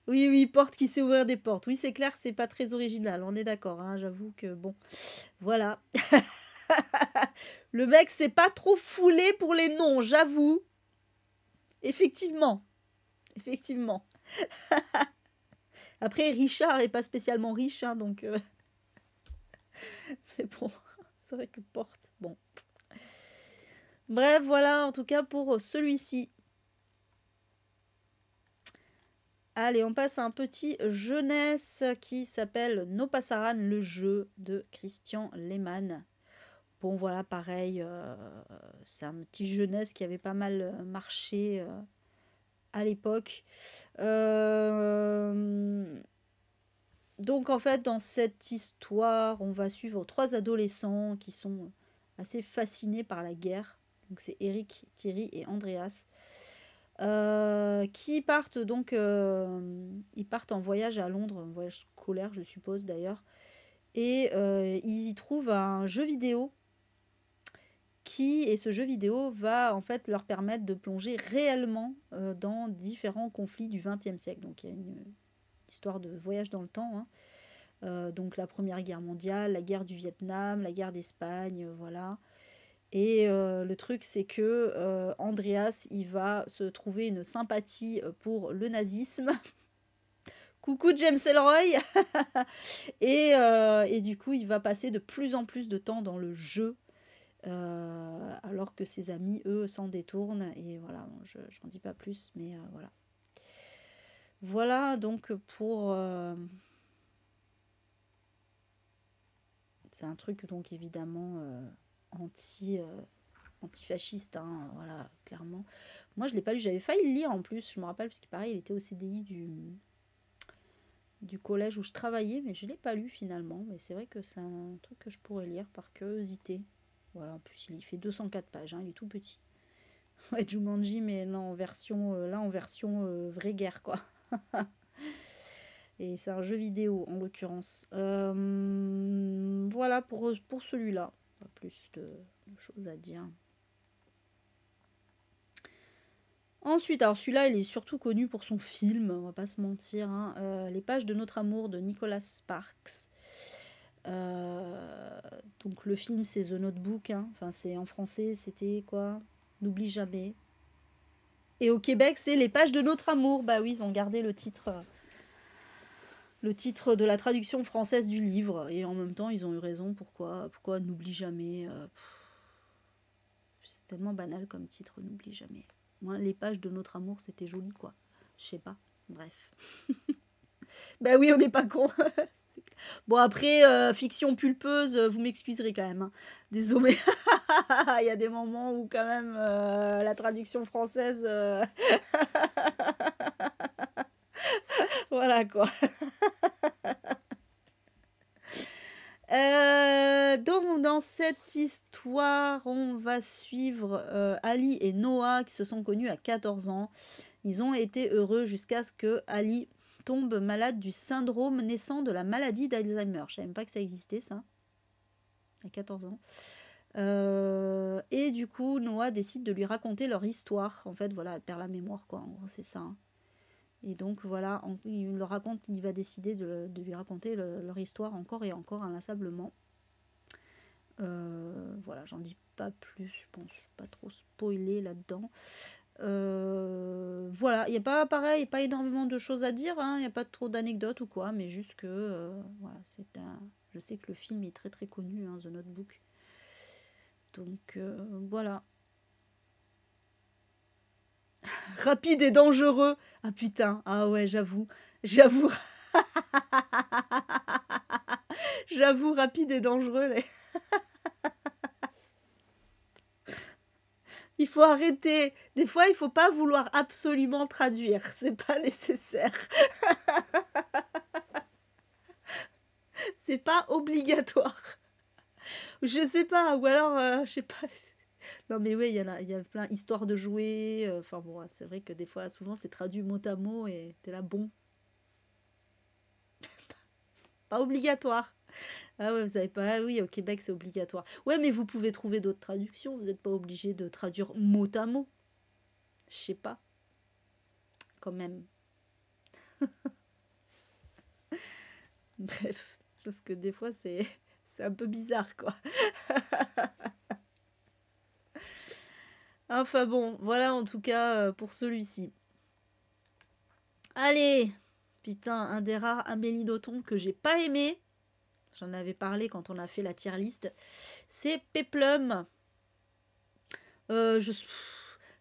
Oui, oui, Porte qui sait ouvrir des portes. Oui, c'est clair que c'est pas très original, on est d'accord, hein, j'avoue que bon. Voilà. Le mec c'est pas trop foulé pour les noms, j'avoue. Effectivement. Effectivement. Après, Richard est pas spécialement riche, hein, donc... Mais bon, c'est vrai que Porte... Bon. Bref, voilà, en tout cas pour celui-ci. Allez, on passe à un petit jeunesse qui s'appelle No Pasaran, le jeu de Christian Lehmann. Bon, voilà, pareil, c'est un petit jeunesse qui avait pas mal marché à l'époque. Donc, en fait, dans cette histoire, on va suivre 3 adolescents qui sont assez fascinés par la guerre. Donc, c'est Eric, Thierry et Andreas. Qui partent donc ils partent en voyage à Londres, un voyage scolaire je suppose d'ailleurs, et ils y trouvent un jeu vidéo et ce jeu vidéo va en fait leur permettre de plonger réellement dans différents conflits du XXe siècle. Donc il y a une histoire de voyage dans le temps, hein. Donc la Première Guerre mondiale, la guerre du Vietnam, la guerre d'Espagne, voilà. Et le truc, c'est que Andreas, il va se trouver une sympathie pour le nazisme. Coucou James Ellroy. Et du coup, il va passer de plus en plus de temps dans le jeu, alors que ses amis, eux, s'en détournent. Et voilà, bon, je n'en dis pas plus, mais voilà. Voilà donc pour... c'est un truc donc évidemment anti... antifasciste, hein, voilà, clairement. Moi, je l'ai pas lu, j'avais failli le lire en plus, je me rappelle, parce qu'il paraît, il était au CDI du collège où je travaillais, mais je l'ai pas lu finalement. Mais c'est vrai que c'est un truc que je pourrais lire par curiosité. Voilà, en plus, il fait 204 pages, hein, il est tout petit. Ouais, Jumanji, mais non, en version, là, en version vraie guerre, quoi. Et c'est un jeu vidéo, en l'occurrence. Voilà pour celui-là. Pas plus de choses à dire. Ensuite, alors celui-là, il est surtout connu pour son film, on va pas se mentir, hein. Les pages de notre amour de Nicholas Sparks. Donc le film, c'est The Notebook, hein. Enfin, c'est en français, c'était quoi? N'oublie jamais. Et au Québec, c'est Les pages de notre amour. Bah oui, ils ont gardé le titre de la traduction française du livre. Et en même temps, ils ont eu raison. Pourquoi N'oublie jamais. C'est tellement banal comme titre, N'oublie jamais. Moi, Les pages de notre amour, c'était joli, quoi. Je sais pas. Bref. Bah oui, on n'est pas con. Bon, après, fiction pulpeuse, vous m'excuserez quand même, hein. Désolé. Il y a des moments où, quand même, la traduction française. Voilà, quoi. Donc, dans cette histoire, on va suivre Ali et Noah qui se sont connus à 14 ans. Ils ont été heureux jusqu'à ce que Ali tombe malade du syndrome naissant de la maladie d'Alzheimer. Je ne savais même pas que ça existait, ça, à 14 ans. Et du coup, Noah décide de lui raconter leur histoire. En fait, voilà, elle perd la mémoire, quoi. En gros, c'est ça, hein. Et donc, voilà, il va décider de lui raconter leur histoire encore et encore, inlassablement. Voilà, j'en dis pas plus, je pense pas trop spoiler là-dedans. Voilà, il n'y a pas pareil, pas énormément de choses à dire, hein, il n'y a pas trop d'anecdotes ou quoi, mais juste que voilà, je sais que le film est très très connu, hein, The Notebook. Donc voilà. Rapide et dangereux. Ah putain, ah ouais, j'avoue. J'avoue. J'avoue, rapide et dangereux. Il faut arrêter. Des fois, il faut pas vouloir absolument traduire. C'est pas nécessaire. C'est pas obligatoire. Je sais pas. Ou alors, je sais pas. Non, mais oui, il y a plein d'histoires de jouets. Enfin bon, c'est vrai que des fois, souvent, c'est traduit mot à mot et t'es là, bon. Pas obligatoire. Ah ouais, vous savez pas. Ah oui, au Québec, c'est obligatoire. Ouais, mais vous pouvez trouver d'autres traductions. Vous n'êtes pas obligé de traduire mot à mot. Je sais pas. Quand même. Bref. Parce que des fois, c'est un peu bizarre, quoi. Enfin bon, voilà en tout cas pour celui-ci. Allez! Putain, un des rares Amélie Nothomb que j'ai pas aimé. J'en avais parlé quand on a fait la tier list. C'est Peplum.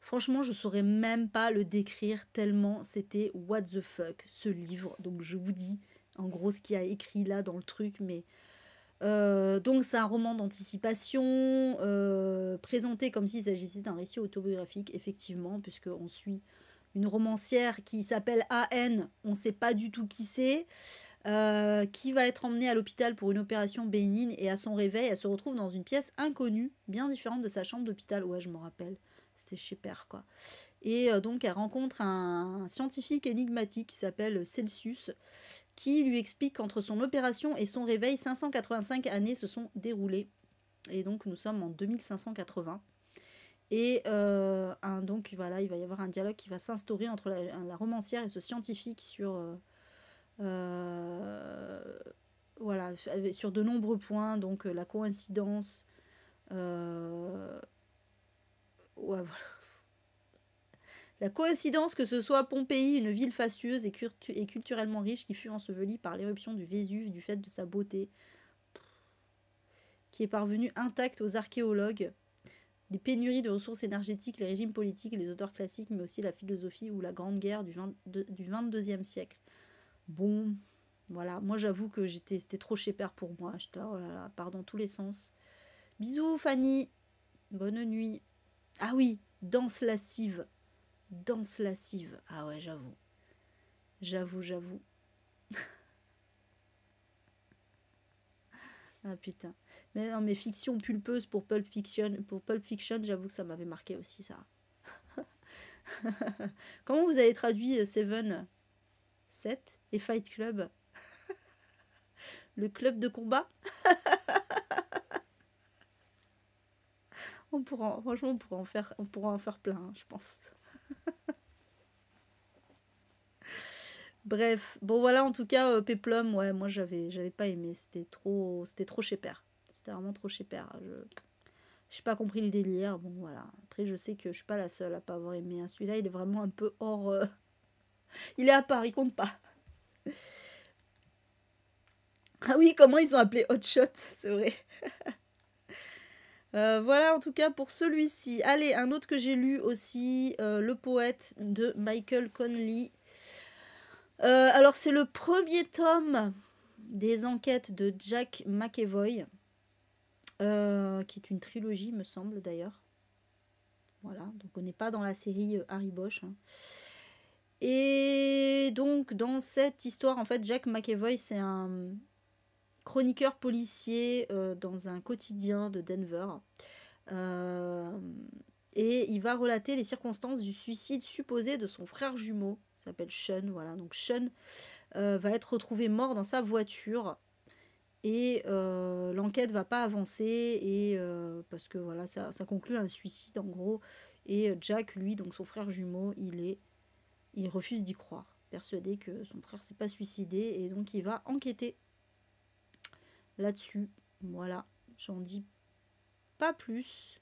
Franchement, je saurais même pas le décrire tellement c'était what the fuck ce livre. Donc je vous dis en gros ce qu'il y a écrit là dans le truc, mais donc c'est un roman d'anticipation présenté comme s'il s'agissait d'un récit autobiographique, effectivement, puisqu'on suit une romancière qui s'appelle A.N., on ne sait pas du tout qui c'est, qui va être emmenée à l'hôpital pour une opération bénigne, et à son réveil, elle se retrouve dans une pièce inconnue, bien différente de sa chambre d'hôpital. Ouais, je me rappelle, c'était chez Père, quoi. Et donc elle rencontre un scientifique énigmatique qui s'appelle Celsius, qui lui explique qu'entre son opération et son réveil, 585 années se sont déroulées. Et donc nous sommes en 2580. Et donc voilà, il va y avoir un dialogue qui va s'instaurer entre la romancière et ce scientifique sur, voilà, sur de nombreux points. Donc la coïncidence, Ouais, voilà. La coïncidence que ce soit Pompéi, une ville fastueuse et culturellement riche, qui fut ensevelie par l'éruption du Vésuve du fait de sa beauté, qui est parvenue intacte aux archéologues, les pénuries de ressources énergétiques, les régimes politiques, les auteurs classiques, mais aussi la philosophie ou la Grande Guerre du 22e siècle. Bon, voilà, moi j'avoue que c'était trop chez-père pour moi. J'étais là, oh là là, part dans tous les sens. Bisous Fanny, bonne nuit. Ah oui, danse lascive. Danse lascive. Ah ouais, j'avoue. J'avoue. Ah putain. Mais non, mais fiction pulpeuse pour Pulp Fiction, j'avoue que ça m'avait marqué aussi ça. Comment vous avez traduit Seven 7 et Fight Club? Le club de combat? Franchement, on pourra en faire plein, hein, je pense. Bref, bon voilà, en tout cas, Peplum, ouais, moi j'avais pas aimé, c'était trop chez père. C'était vraiment trop chez père. J'ai pas compris le délire, bon voilà. Après, je sais que je suis pas la seule à pas avoir aimé. Hein. Celui-là, il est vraiment un peu hors. Il est à part, il compte pas. Ah oui, comment ils ont appelé Hot Shot, c'est vrai. Voilà en tout cas pour celui-ci. Allez, un autre que j'ai lu aussi, Le Poète de Michael Connelly. Alors c'est le premier tome des enquêtes de Jack McEvoy, qui est une trilogie me semble d'ailleurs. Voilà, donc on n'est pas dans la série Harry Bosch. Hein. Et donc dans cette histoire, en fait, Jack McEvoy c'est un chroniqueur policier dans un quotidien de Denver. Et il va relater les circonstances du suicide supposé de son frère jumeau, qui s'appelle Sean. Voilà, donc Sean va être retrouvé mort dans sa voiture. Et l'enquête va pas avancer et parce que voilà, ça conclut à un suicide en gros. Et Jack, lui, donc son frère jumeau, il refuse d'y croire, persuadé que son frère s'est pas suicidé et donc il va enquêter là-dessus. Voilà, j'en dis pas plus.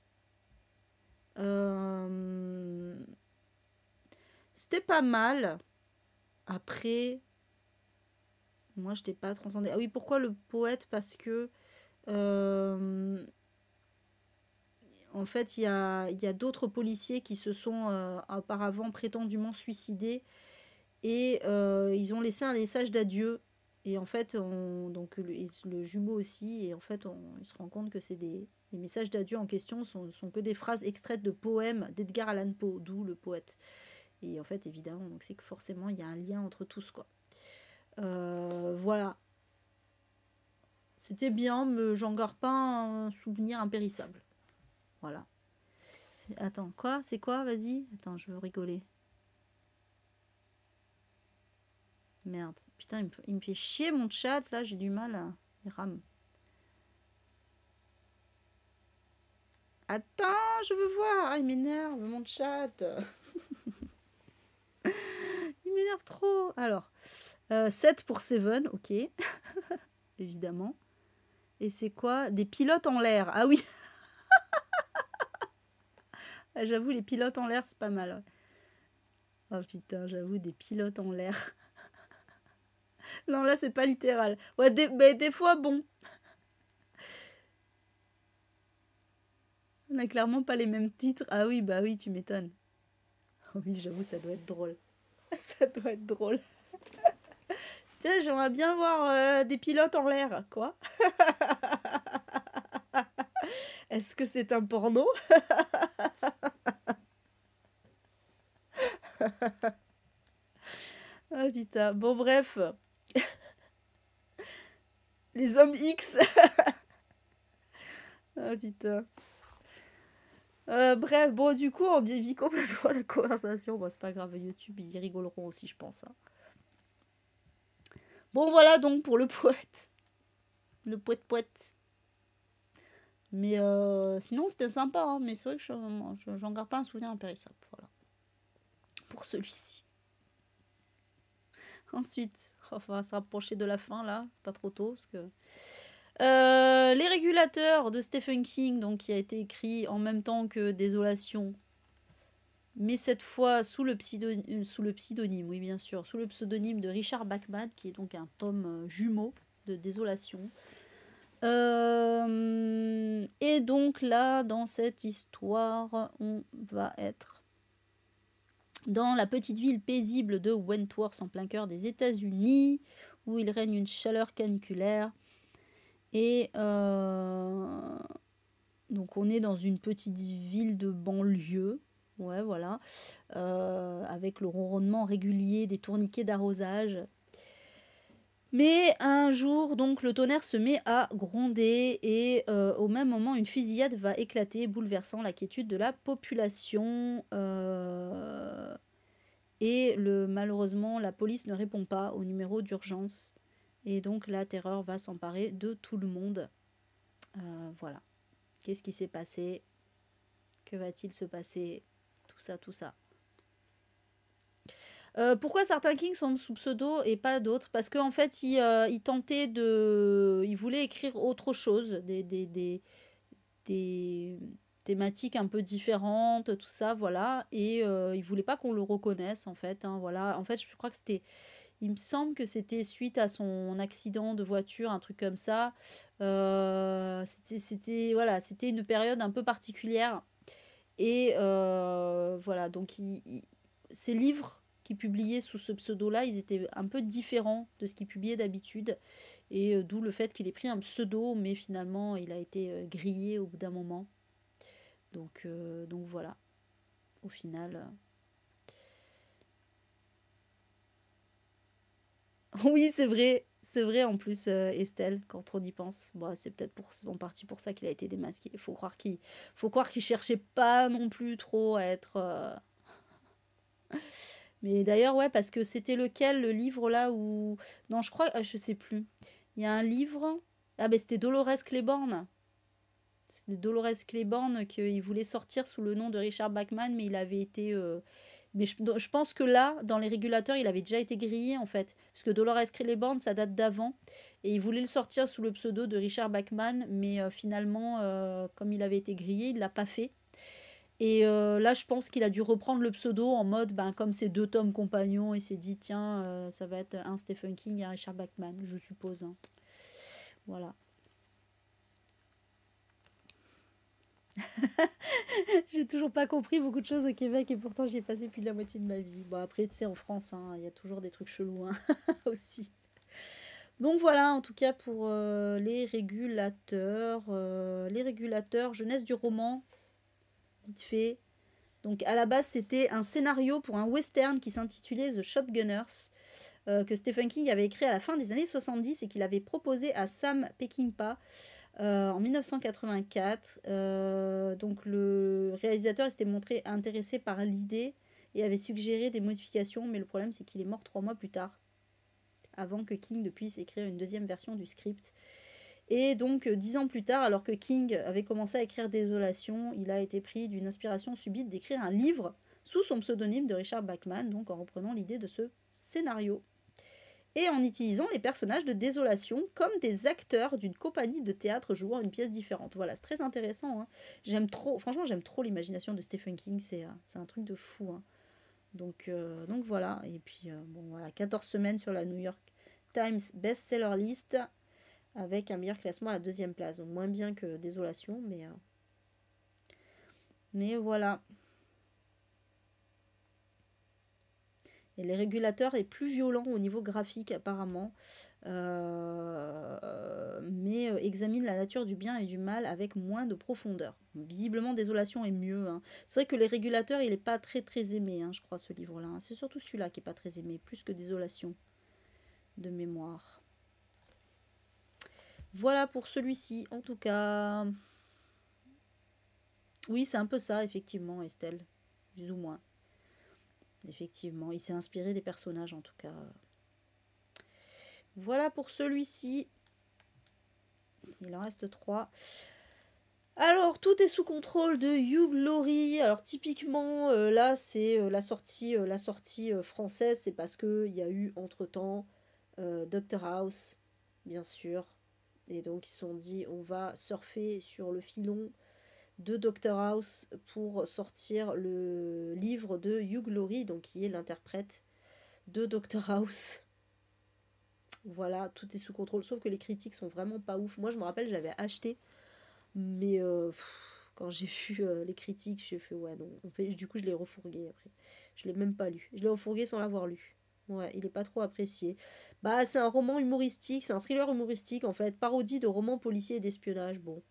C'était pas mal. Après, moi je t'ai pas transcendé. Ah oui, pourquoi le poète? Parce que en fait, il y a d'autres policiers qui se sont auparavant prétendument suicidés et ils ont laissé un message d'adieu. Et en fait, donc le jumeau aussi, et en fait, il se rend compte que c'est des messages d'adieu en question sont que des phrases extraites de poèmes d'Edgar Allan Poe, d'où le poète. Et en fait, évidemment, donc c'est que forcément, il y a un lien entre tous, quoi. Voilà. C'était bien, mais j'en garde pas un souvenir impérissable. Voilà. Attends, quoi? C'est quoi? Vas-y. Attends, je veux rigoler. Merde. Putain, il me fait chier mon chat, là, j'ai du mal. Il rame. Attends, je veux voir. Ah, il m'énerve, mon chat. Il m'énerve trop. Alors, 7 pour Seven, ok. Évidemment. Et c'est quoi? Des pilotes en l'air. Ah oui. Ah, j'avoue, les pilotes en l'air, c'est pas mal. Ouais. Oh putain, j'avoue, des pilotes en l'air. Non, là, c'est pas littéral. Ouais, mais des fois, bon. On a clairement pas les mêmes titres. Ah oui, bah oui, tu m'étonnes. Oh oui, j'avoue, ça doit être drôle. Ça doit être drôle. Tiens, j'aimerais bien voir des pilotes en l'air. Quoi? Est-ce que c'est un porno? Ah putain. Bon, bref. Les hommes X. Ah putain. Bref, bon, du coup, on dévie complètement la conversation. Bon, c'est pas grave, YouTube, ils rigoleront aussi, je pense. Hein. Bon, voilà donc pour le poète. Le poète. Mais sinon, c'était sympa. Hein, mais c'est vrai que j'en garde pas un souvenir impérissable. Voilà. Pour celui-ci. Ensuite, on va se rapprocher de la fin, là. Pas trop tôt, parce que... Les régulateurs de Stephen King, donc qui a été écrit en même temps que Désolation, mais cette fois sous le pseudonyme, oui bien sûr, sous le pseudonyme de Richard Bachman, qui est donc un tome jumeau de Désolation. Et donc là, dans cette histoire, on va être dans la petite ville paisible de Wentworth, en plein cœur des États-Unis, où il règne une chaleur caniculaire. Et donc on est dans une petite ville de banlieue, ouais voilà, avec le ronronnement régulier des tourniquets d'arrosage. Mais un jour, donc, le tonnerre se met à gronder et au même moment, une fusillade va éclater, bouleversant la quiétude de la population. Et malheureusement, la police ne répond pas au numéro d'urgence. Et donc, la terreur va s'emparer de tout le monde. Voilà. Qu'est-ce qui s'est passé? Que va-t-il se passer? Tout ça, tout ça. Pourquoi certains Kings sont sous pseudo et pas d'autres? Parce qu'en fait, il tentait de... Il voulait écrire autre chose, des thématiques un peu différentes, tout ça, voilà. Et il voulait pas qu'on le reconnaisse, en fait. Hein, voilà. En fait, je crois que c'était... Il me semble que c'était suite à son accident de voiture, un truc comme ça. Voilà, c'était une période un peu particulière. Et voilà, donc ces livres qu'il publiait sous ce pseudo-là, ils étaient un peu différents de ce qu'il publiait d'habitude. Et d'où le fait qu'il ait pris un pseudo, mais finalement, il a été grillé au bout d'un moment. Donc voilà, au final. Oui, c'est vrai en plus, Estelle, quand on y pense. Bon, c'est peut-être en partie pour ça qu'il a été démasqué. Faut croire qu'il cherchait pas non plus trop à être. Mais d'ailleurs, ouais, parce que c'était lequel, le livre là où... Non, je crois, je sais plus. Il y a un livre... Ah ben c'était Dolores Claiborne. C'était Dolores Claiborne qu'il voulait sortir sous le nom de Richard Bachman, mais il avait été... Mais je pense que là, dans les régulateurs, il avait déjà été grillé en fait. Puisque Dolores Claiborne, ça date d'avant. Et il voulait le sortir sous le pseudo de Richard Bachman, mais finalement, comme il avait été grillé, il l'a pas fait. Et là, je pense qu'il a dû reprendre le pseudo en mode, ben, comme c'est deux tomes compagnons, il s'est dit, tiens, ça va être un Stephen King et un Richard Bachman, je suppose. Hein. Voilà. J'ai toujours pas compris beaucoup de choses au Québec et pourtant j'y ai passé plus de la moitié de ma vie. Bon, après, tu sais, en France, hein, il y a toujours des trucs chelous hein, aussi. Donc voilà, en tout cas pour les régulateurs. Les régulateurs, jeunesse du roman, vite fait. Donc à la base, c'était un scénario pour un western qui s'intitulait The Shotgunners, que Stephen King avait écrit à la fin des années 70 et qu'il avait proposé à Sam Peckinpah en 1984. Donc le réalisateur s'était montré intéressé par l'idée et avait suggéré des modifications, mais le problème c'est qu'il est mort 3 mois plus tard, avant que King ne puisse écrire une deuxième version du script. Et donc, 10 ans plus tard, alors que King avait commencé à écrire Désolation, il a été pris d'une inspiration subite d'écrire un livre sous son pseudonyme de Richard Bachman, donc en reprenant l'idée de ce scénario. Et en utilisant les personnages de Désolation comme des acteurs d'une compagnie de théâtre jouant une pièce différente. Voilà, c'est très intéressant. Hein. J'aime trop, franchement, j'aime trop l'imagination de Stephen King, c'est un truc de fou. Hein. Donc voilà, et puis bon voilà, 14 semaines sur la New York Times Bestseller List, avec un meilleur classement à la deuxième place. Donc moins bien que Désolation, mais voilà. Et les régulateurs est plus violent au niveau graphique apparemment, mais examine la nature du bien et du mal avec moins de profondeur. Visiblement, Désolation est mieux. Hein. C'est vrai que les régulateurs, il n'est pas très très aimé, hein, je crois, ce livre-là. Hein. C'est surtout celui-là qui n'est pas très aimé, plus que Désolation, de mémoire. Voilà pour celui-ci, en tout cas. Oui, c'est un peu ça, effectivement, Estelle. Plus ou moins. Effectivement, il s'est inspiré des personnages, en tout cas. Voilà pour celui-ci. Il en reste 3. Alors, tout est sous contrôle de Hugh Laurie. Alors, typiquement, là, c'est la sortie française. C'est parce qu'il y a eu, entre-temps, Doctor House, bien sûr. Et donc ils se sont dit, on va surfer sur le filon de Dr House pour sortir le livre de Hugh Laurie, donc qui est l'interprète de Dr House. Voilà, tout est sous contrôle, sauf que les critiques sont vraiment pas ouf. Moi je me rappelle, j'avais acheté, mais quand j'ai vu les critiques, j'ai fait ouais non. Du coup je l'ai refourgué après. Je l'ai même pas lu. Je l'ai refourgué sans l'avoir lu. Ouais, il est pas trop apprécié. Bah c'est un roman humoristique, c'est un thriller humoristique en fait, parodie de romans policiers et d'espionnage. Bon,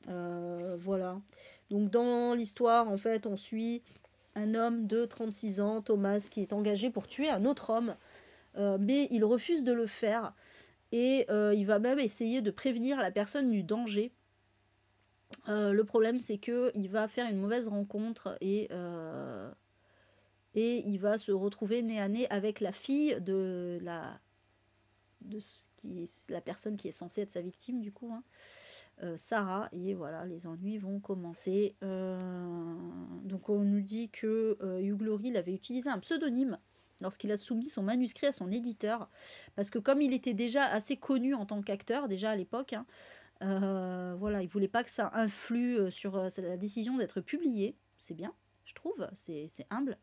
voilà. Donc dans l'histoire en fait on suit un homme de 36 ans, Thomas, qui est engagé pour tuer un autre homme, mais il refuse de le faire. Et il va même essayer de prévenir la personne du danger. Le problème, c'est que il va faire une mauvaise rencontre et il va se retrouver nez à nez avec la fille la personne qui est censée être sa victime, du coup, hein, Sarah. Et voilà, les ennuis vont commencer. Donc, on nous dit que Hugh Laurie il avait utilisé un pseudonyme lorsqu'il a soumis son manuscrit à son éditeur, parce que comme il était déjà assez connu en tant qu'acteur, déjà à l'époque, hein, voilà, il voulait pas que ça influe sur la décision d'être publié. C'est bien, je trouve, c'est humble.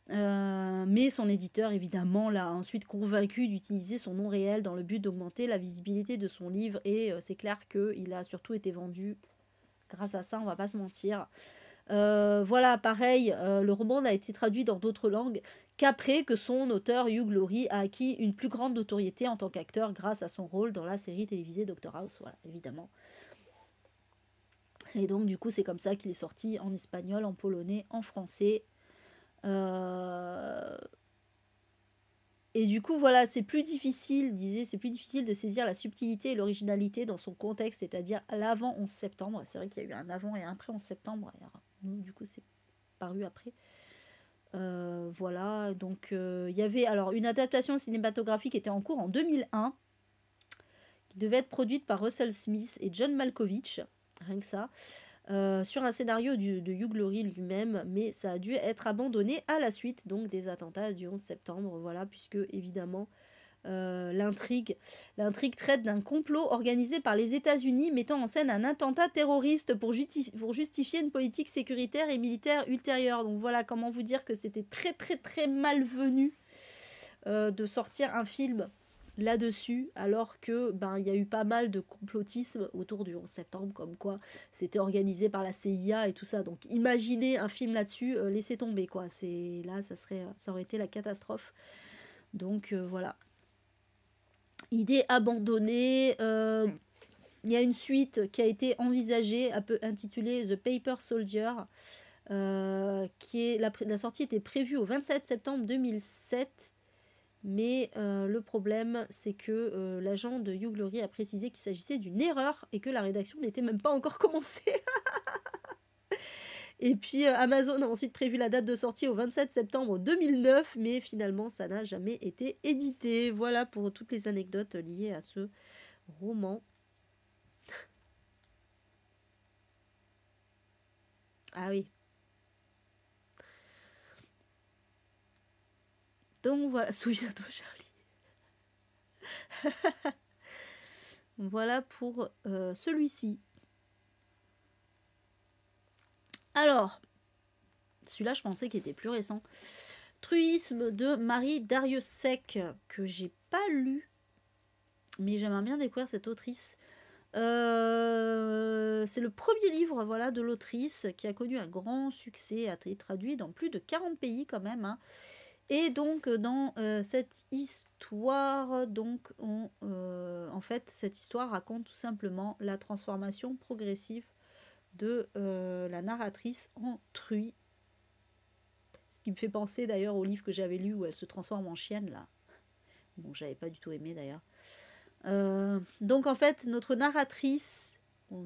Mais son éditeur, évidemment, l'a ensuite convaincu d'utiliser son nom réel dans le but d'augmenter la visibilité de son livre. Et c'est clair qu'il a surtout été vendu grâce à ça, on va pas se mentir. Voilà, pareil, le roman n'a été traduit dans d'autres langues qu'après que son auteur Hugh Laurie a acquis une plus grande notoriété en tant qu'acteur grâce à son rôle dans la série télévisée Dr House, voilà, évidemment. Et donc du coup c'est comme ça qu'il est sorti en espagnol, en polonais, en français. Et du coup voilà, c'est plus difficile de saisir la subtilité et l'originalité dans son contexte, c'est-à-dire à l'avant 11 septembre. C'est vrai qu'il y a eu un avant et un après 11 septembre. Nous, du coup, c'est paru après. Voilà, donc il y avait alors une adaptation cinématographique qui était en cours en 2001, qui devait être produite par Russell Smith et John Malkovich, rien que ça, sur un scénario de Hugh Laurie lui-même, mais ça a dû être abandonné à la suite donc des attentats du 11 septembre, voilà, puisque évidemment l'intrigue traite d'un complot organisé par les États-Unis mettant en scène un attentat terroriste pour justifier une politique sécuritaire et militaire ultérieure. Donc voilà, comment vous dire que c'était très très très malvenu de sortir un film là-dessus, alors que il y a eu pas mal de complotisme autour du 11 septembre, comme quoi c'était organisé par la CIA et tout ça. Donc imaginez un film là-dessus, laissez tomber quoi. C'est là, ça aurait été la catastrophe. Donc voilà. Idée abandonnée. Il y a une suite qui a été envisagée, un peu intitulée The Paper Soldier. La sortie était prévue au 27 septembre 2007. Mais le problème, c'est que l'agent de Hugh Laurie a précisé qu'il s'agissait d'une erreur et que la rédaction n'était même pas encore commencée. Et puis Amazon a ensuite prévu la date de sortie au 27 septembre 2009, mais finalement ça n'a jamais été édité. Voilà pour toutes les anecdotes liées à ce roman. Ah oui. Donc voilà, souviens-toi Charlie. Voilà pour celui-ci. Alors, celui-là je pensais qu'il était plus récent. Truisme de Marie Dariussec, que j'ai pas lu, mais j'aimerais bien découvrir cette autrice. C'est le premier livre voilà, de l'autrice qui a connu un grand succès, a été traduit dans plus de 40 pays quand même. Hein. Et donc dans cette histoire, donc en fait cette histoire raconte tout simplement la transformation progressive de la narratrice en truie. Ce qui me fait penser d'ailleurs au livre que j'avais lu où elle se transforme en chienne là. Bon, j'avais pas du tout aimé d'ailleurs. Donc en fait, notre narratrice,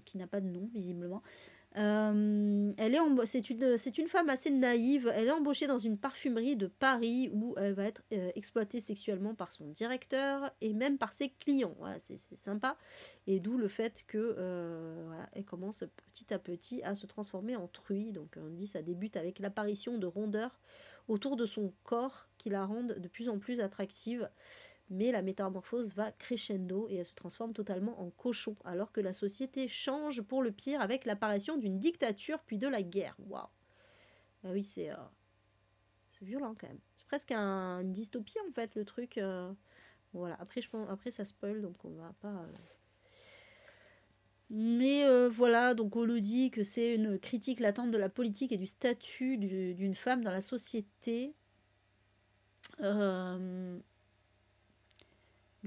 qui n'a pas de nom visiblement, c'est une femme assez naïve. Elle est embauchée dans une parfumerie de Paris où elle va être exploitée sexuellement par son directeur et même par ses clients. Voilà, c'est sympa. Et d'où le fait que voilà, elle commence petit à petit à se transformer en truie. Donc on dit ça débute avec l'apparition de rondeurs autour de son corps qui la rendent de plus en plus attractive. Mais la métamorphose va crescendo et elle se transforme totalement en cochon, alors que la société change pour le pire avec l'apparition d'une dictature puis de la guerre. Waouh. Ah oui, c'est violent quand même. C'est presque une dystopie en fait le truc. Voilà. Après, après ça spoil, donc on va pas. Mais voilà, donc on nous dit que c'est une critique latente de la politique et du statut d'une femme dans la société. Le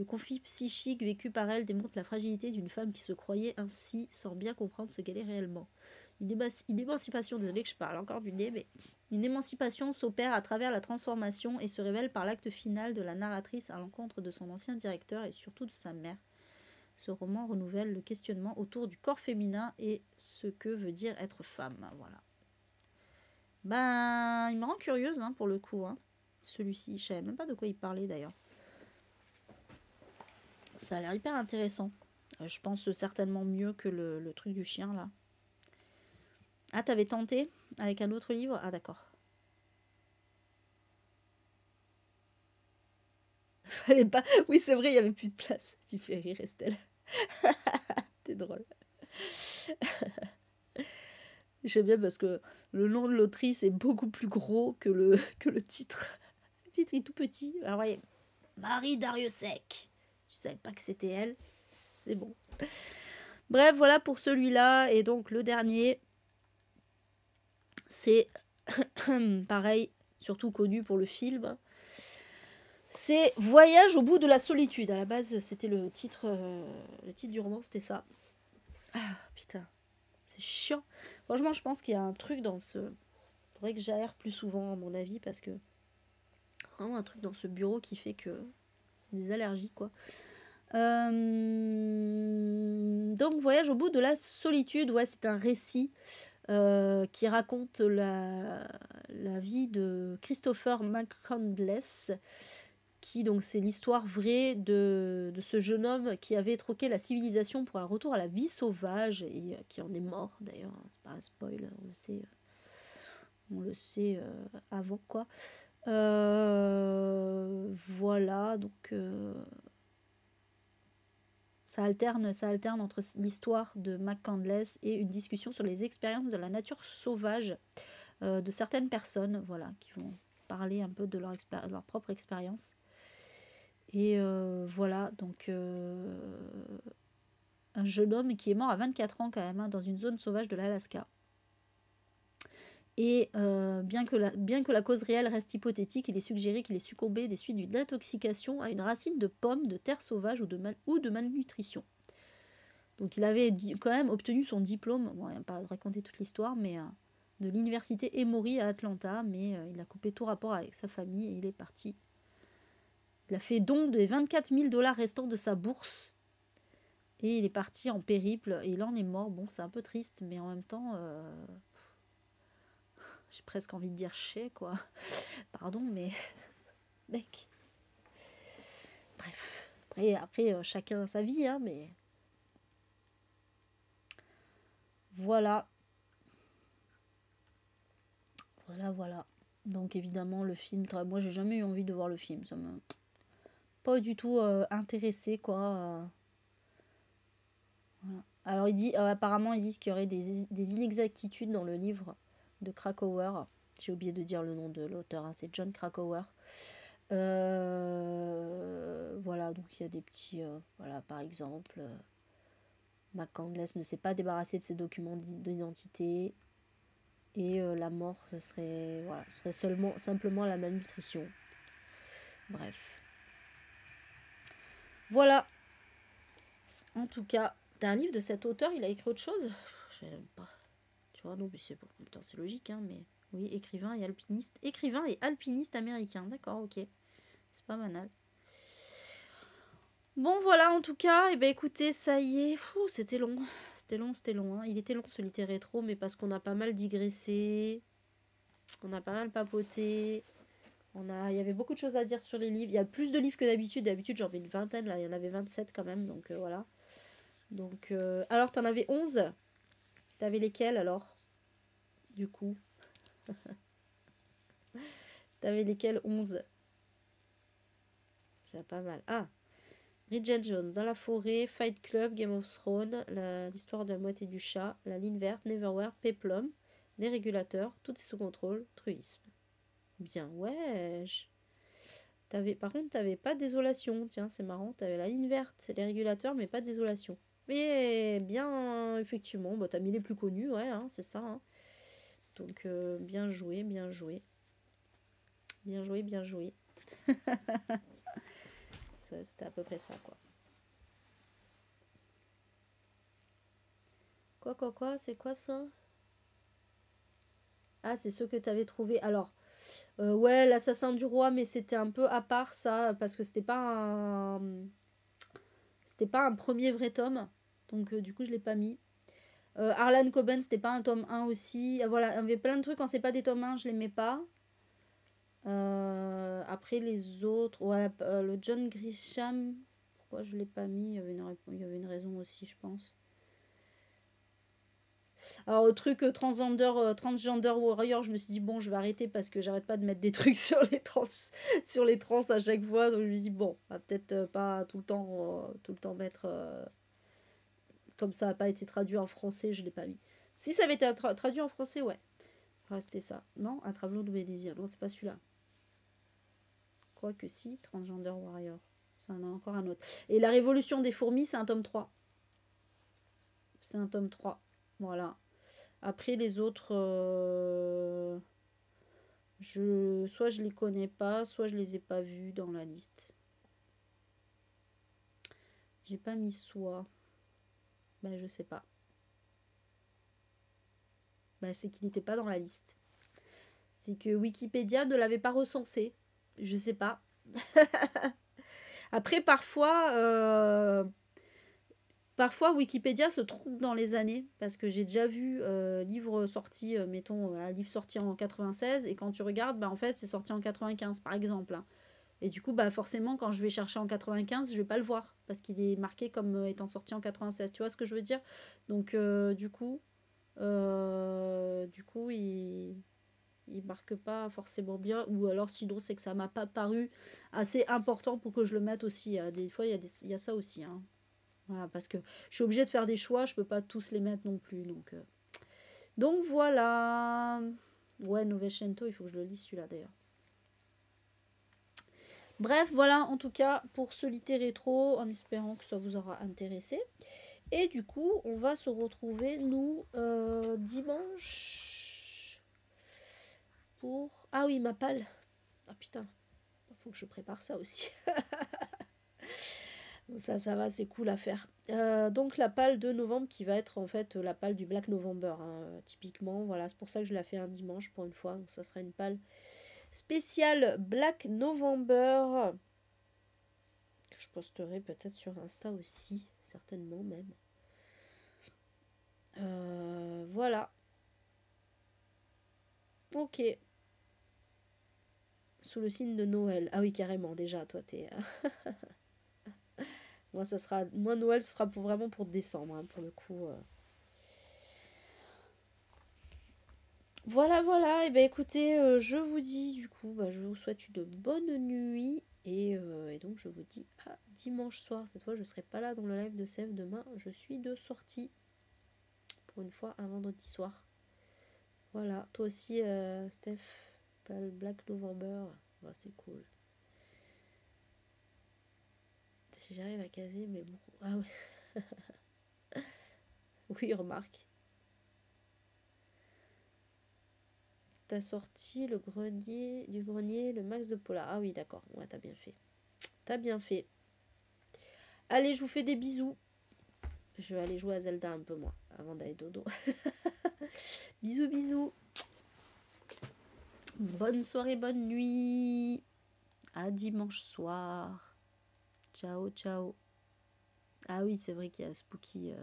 conflit psychique vécu par elle démontre la fragilité d'une femme qui se croyait ainsi sans bien comprendre ce qu'elle est réellement. Une émancipation, désolé que je parle encore du nez, mais une émancipation s'opère à travers la transformation et se révèle par l'acte final de la narratrice à l'encontre de son ancien directeur et surtout de sa mère. Ce roman renouvelle le questionnement autour du corps féminin et ce que veut dire être femme. Voilà. Ben, il me rend curieuse hein, pour le coup. Hein. Celui-ci, je savais même pas de quoi il parlait d'ailleurs. Ça a l'air hyper intéressant. Je pense certainement mieux que le truc du chien là. Ah, t'avais tenté avec un autre livre? Ah, d'accord. Fallait pas. Oui, c'est vrai, il y avait plus de place. Tu fais rire, Estelle. T'es drôle. J'aime bien parce que le nom de l'autrice est beaucoup plus gros que le titre. Le titre est tout petit. Alors, voyez, Marie Dariussec. Tu savais pas que c'était elle. C'est bon. Bref, voilà pour celui-là. Et donc, le dernier, c'est pareil, surtout connu pour le film. C'est Voyage au bout de la solitude. À la base, c'était le titre du roman, c'était ça. Ah, putain. C'est chiant. Franchement, je pense qu'il y a un truc dans ce... Faudrait que j'aère plus souvent, à mon avis, parce que... Vraiment un truc dans ce bureau qui fait que... Des allergies, quoi. Donc, Voyage au bout de la solitude. Ouais, c'est un récit qui raconte la vie de Christopher McCandless, qui, donc, c'est l'histoire vraie de ce jeune homme qui avait troqué la civilisation pour un retour à la vie sauvage et qui en est mort, d'ailleurs. C'est pas un spoil, on le sait avant, quoi. Voilà, donc... ça alterne entre l'histoire de McCandless et une discussion sur les expériences de la nature sauvage de certaines personnes, voilà, qui vont parler un peu de leur propre expérience. Et voilà, donc un jeune homme qui est mort à 24 ans quand même, hein, dans une zone sauvage de l'Alaska. Et bien que la cause réelle reste hypothétique, il est suggéré qu'il est succombé des suites d'une intoxication à une racine de pomme, de terre sauvage ou de malnutrition. Donc il avait quand même obtenu son diplôme, bon, il n'y a pas à raconter toute l'histoire, mais de l'université Emory à Atlanta, mais il a coupé tout rapport avec sa famille et il est parti. Il a fait don des 24 000 $ restants de sa bourse et il est parti en périple et il en est mort. Bon, c'est un peu triste, mais en même temps, j'ai presque envie de dire chais, quoi. Pardon, mais mec. Bref, après chacun a sa vie, hein, mais voilà. Voilà. Donc évidemment le film, moi j'ai jamais eu envie de voir le film, ça m'a pas du tout intéressé, quoi. Voilà. Alors apparemment ils disent qu'il y aurait des inexactitudes dans le livre de Krakauer. J'ai oublié de dire le nom de l'auteur, hein, c'est John Krakauer. Voilà, donc il y a des petits... voilà, par exemple, McCandless ne s'est pas débarrassé de ses documents d'identité. Et la mort, ce serait simplement la malnutrition. Bref. Voilà. En tout cas, t'as un livre de cet auteur, il a écrit autre chose? Je sais pas. Tu vois, non, mais c'est logique, hein, mais... Oui, écrivain et alpiniste. Écrivain et alpiniste américain. D'accord, ok. C'est pas banal. Bon, voilà, en tout cas, et ben écoutez, ça y est. C'était long. C'était long. Hein. Il était long, ce littéraire rétro, mais parce qu'on a pas mal digressé. On a pas mal papoté. Il y avait beaucoup de choses à dire sur les livres. Il y a plus de livres que d'habitude. D'habitude, j'en mets une vingtaine. Là, il y en avait 27 quand même. Donc, voilà. Donc, alors, t'en avais 11. T'avais lesquels, alors? Du coup. T'avais lesquels 11? déjà pas mal. Ah, Bridget Jones, Dans la forêt, Fight Club, Game of Thrones, l'histoire de la moitié du chat, La ligne verte, Neverwhere, Peplum, Les régulateurs, Tout est sous contrôle, Truisme. Bien, ouais. Par contre, t'avais pas Désolation. Tiens, c'est marrant. T'avais La ligne verte, Les régulateurs, mais pas Désolation. Mais bien, effectivement, bah, t'as mis les plus connus, ouais, hein, c'est ça. Hein. Donc, bien joué, bien joué. Bien joué, bien joué. C'était à peu près ça, quoi. Quoi, c'est quoi ça? Ah, c'est ceux que t'avais trouvé. Alors, ouais, l'Assassin du Roi, mais c'était un peu à part ça, parce que c'était pas un premier vrai tome. Donc, du coup, je l'ai pas mis. Harlan Coben, c'était pas un tome 1 aussi. Voilà, il y avait plein de trucs, quand c'est pas des tomes 1, je les mets pas. Après, les autres, ouais, le John Grisham, pourquoi je l'ai pas mis? Il y avait une raison aussi, je pense. Alors, au truc transgender warrior, je me suis dit, bon, je vais arrêter parce que j'arrête pas de mettre des trucs sur les trans à chaque fois. Donc, je me suis dit, bon, on va peut-être pas tout le temps mettre. Comme ça n'a pas été traduit en français, je l'ai pas mis. Si ça avait été traduit en français, ouais. C'était ça. Non, Un tableau de mes désirs. Non, c'est pas celui-là. Quoique si, Transgender Warrior. Ça en a encore un autre. Et La Révolution des fourmis, c'est un tome 3. C'est un tome 3. Voilà. Après, les autres, soit je les connais pas, soit je les ai pas vus dans la liste. J'ai pas mis soit. Ben, je sais pas. Ben, c'est qu'il n'était pas dans la liste. C'est que Wikipédia ne l'avait pas recensé. Je sais pas. Après, parfois Wikipédia se trompe dans les années, parce que j'ai déjà vu livre sorti, mettons, un livre sorti en 96, et quand tu regardes, bah, en fait, c'est sorti en 95, par exemple. Hein. Et du coup, bah, forcément, quand je vais chercher en 95, je vais pas le voir, parce qu'il est marqué comme étant sorti en 96. Tu vois ce que je veux dire? Donc, il marque pas forcément bien, ou alors sinon c'est que ça m'a pas paru assez important pour que je le mette aussi. Des fois, il y a ça aussi. Hein. Voilà, parce que je suis obligée de faire des choix, je peux pas tous les mettre non plus. Donc voilà. Ouais, Novecento, il faut que je le lise celui-là d'ailleurs. Bref, voilà en tout cas pour ce Lité Rétro, en espérant que ça vous aura intéressé. Et du coup, on va se retrouver, nous, dimanche pour... Ah oui, ma palle. Ah putain, faut que je prépare ça aussi. Ça va, c'est cool à faire. Donc la palle de novembre qui va être en fait la palle du Black November, hein, typiquement. Voilà, c'est pour ça que je la fais un dimanche pour une fois. Donc ça sera une palle spéciale Black November. Que je posterai peut-être sur Insta aussi, certainement même. Voilà. Ok. Sous le signe de Noël. Ah oui, carrément, déjà, toi, t'es... Moi, Noël, ce sera vraiment pour décembre, hein, pour le coup. Voilà, voilà. Et ben écoutez, je vous dis, du coup, je vous souhaite une bonne nuit. Et donc, je vous dis à dimanche soir. Cette fois, je ne serai pas là dans le live de Sèvres demain. Je suis de sortie. Pour une fois, un vendredi soir. Voilà. Toi aussi, Steph, pas le Black November. C'est cool. Si j'arrive à caser, mais bon. Ah ouais. Oui, remarque. T'as sorti du grenier, le max de Polar. Ah oui, d'accord. Ouais, t'as bien fait. T'as bien fait. Allez, je vous fais des bisous. Je vais aller jouer à Zelda un peu, moi, avant d'aller dodo. Bisous, bisous. Bonne soirée, bonne nuit. À dimanche soir. Ciao, ciao. Ah oui, c'est vrai qu'il y a Spooky.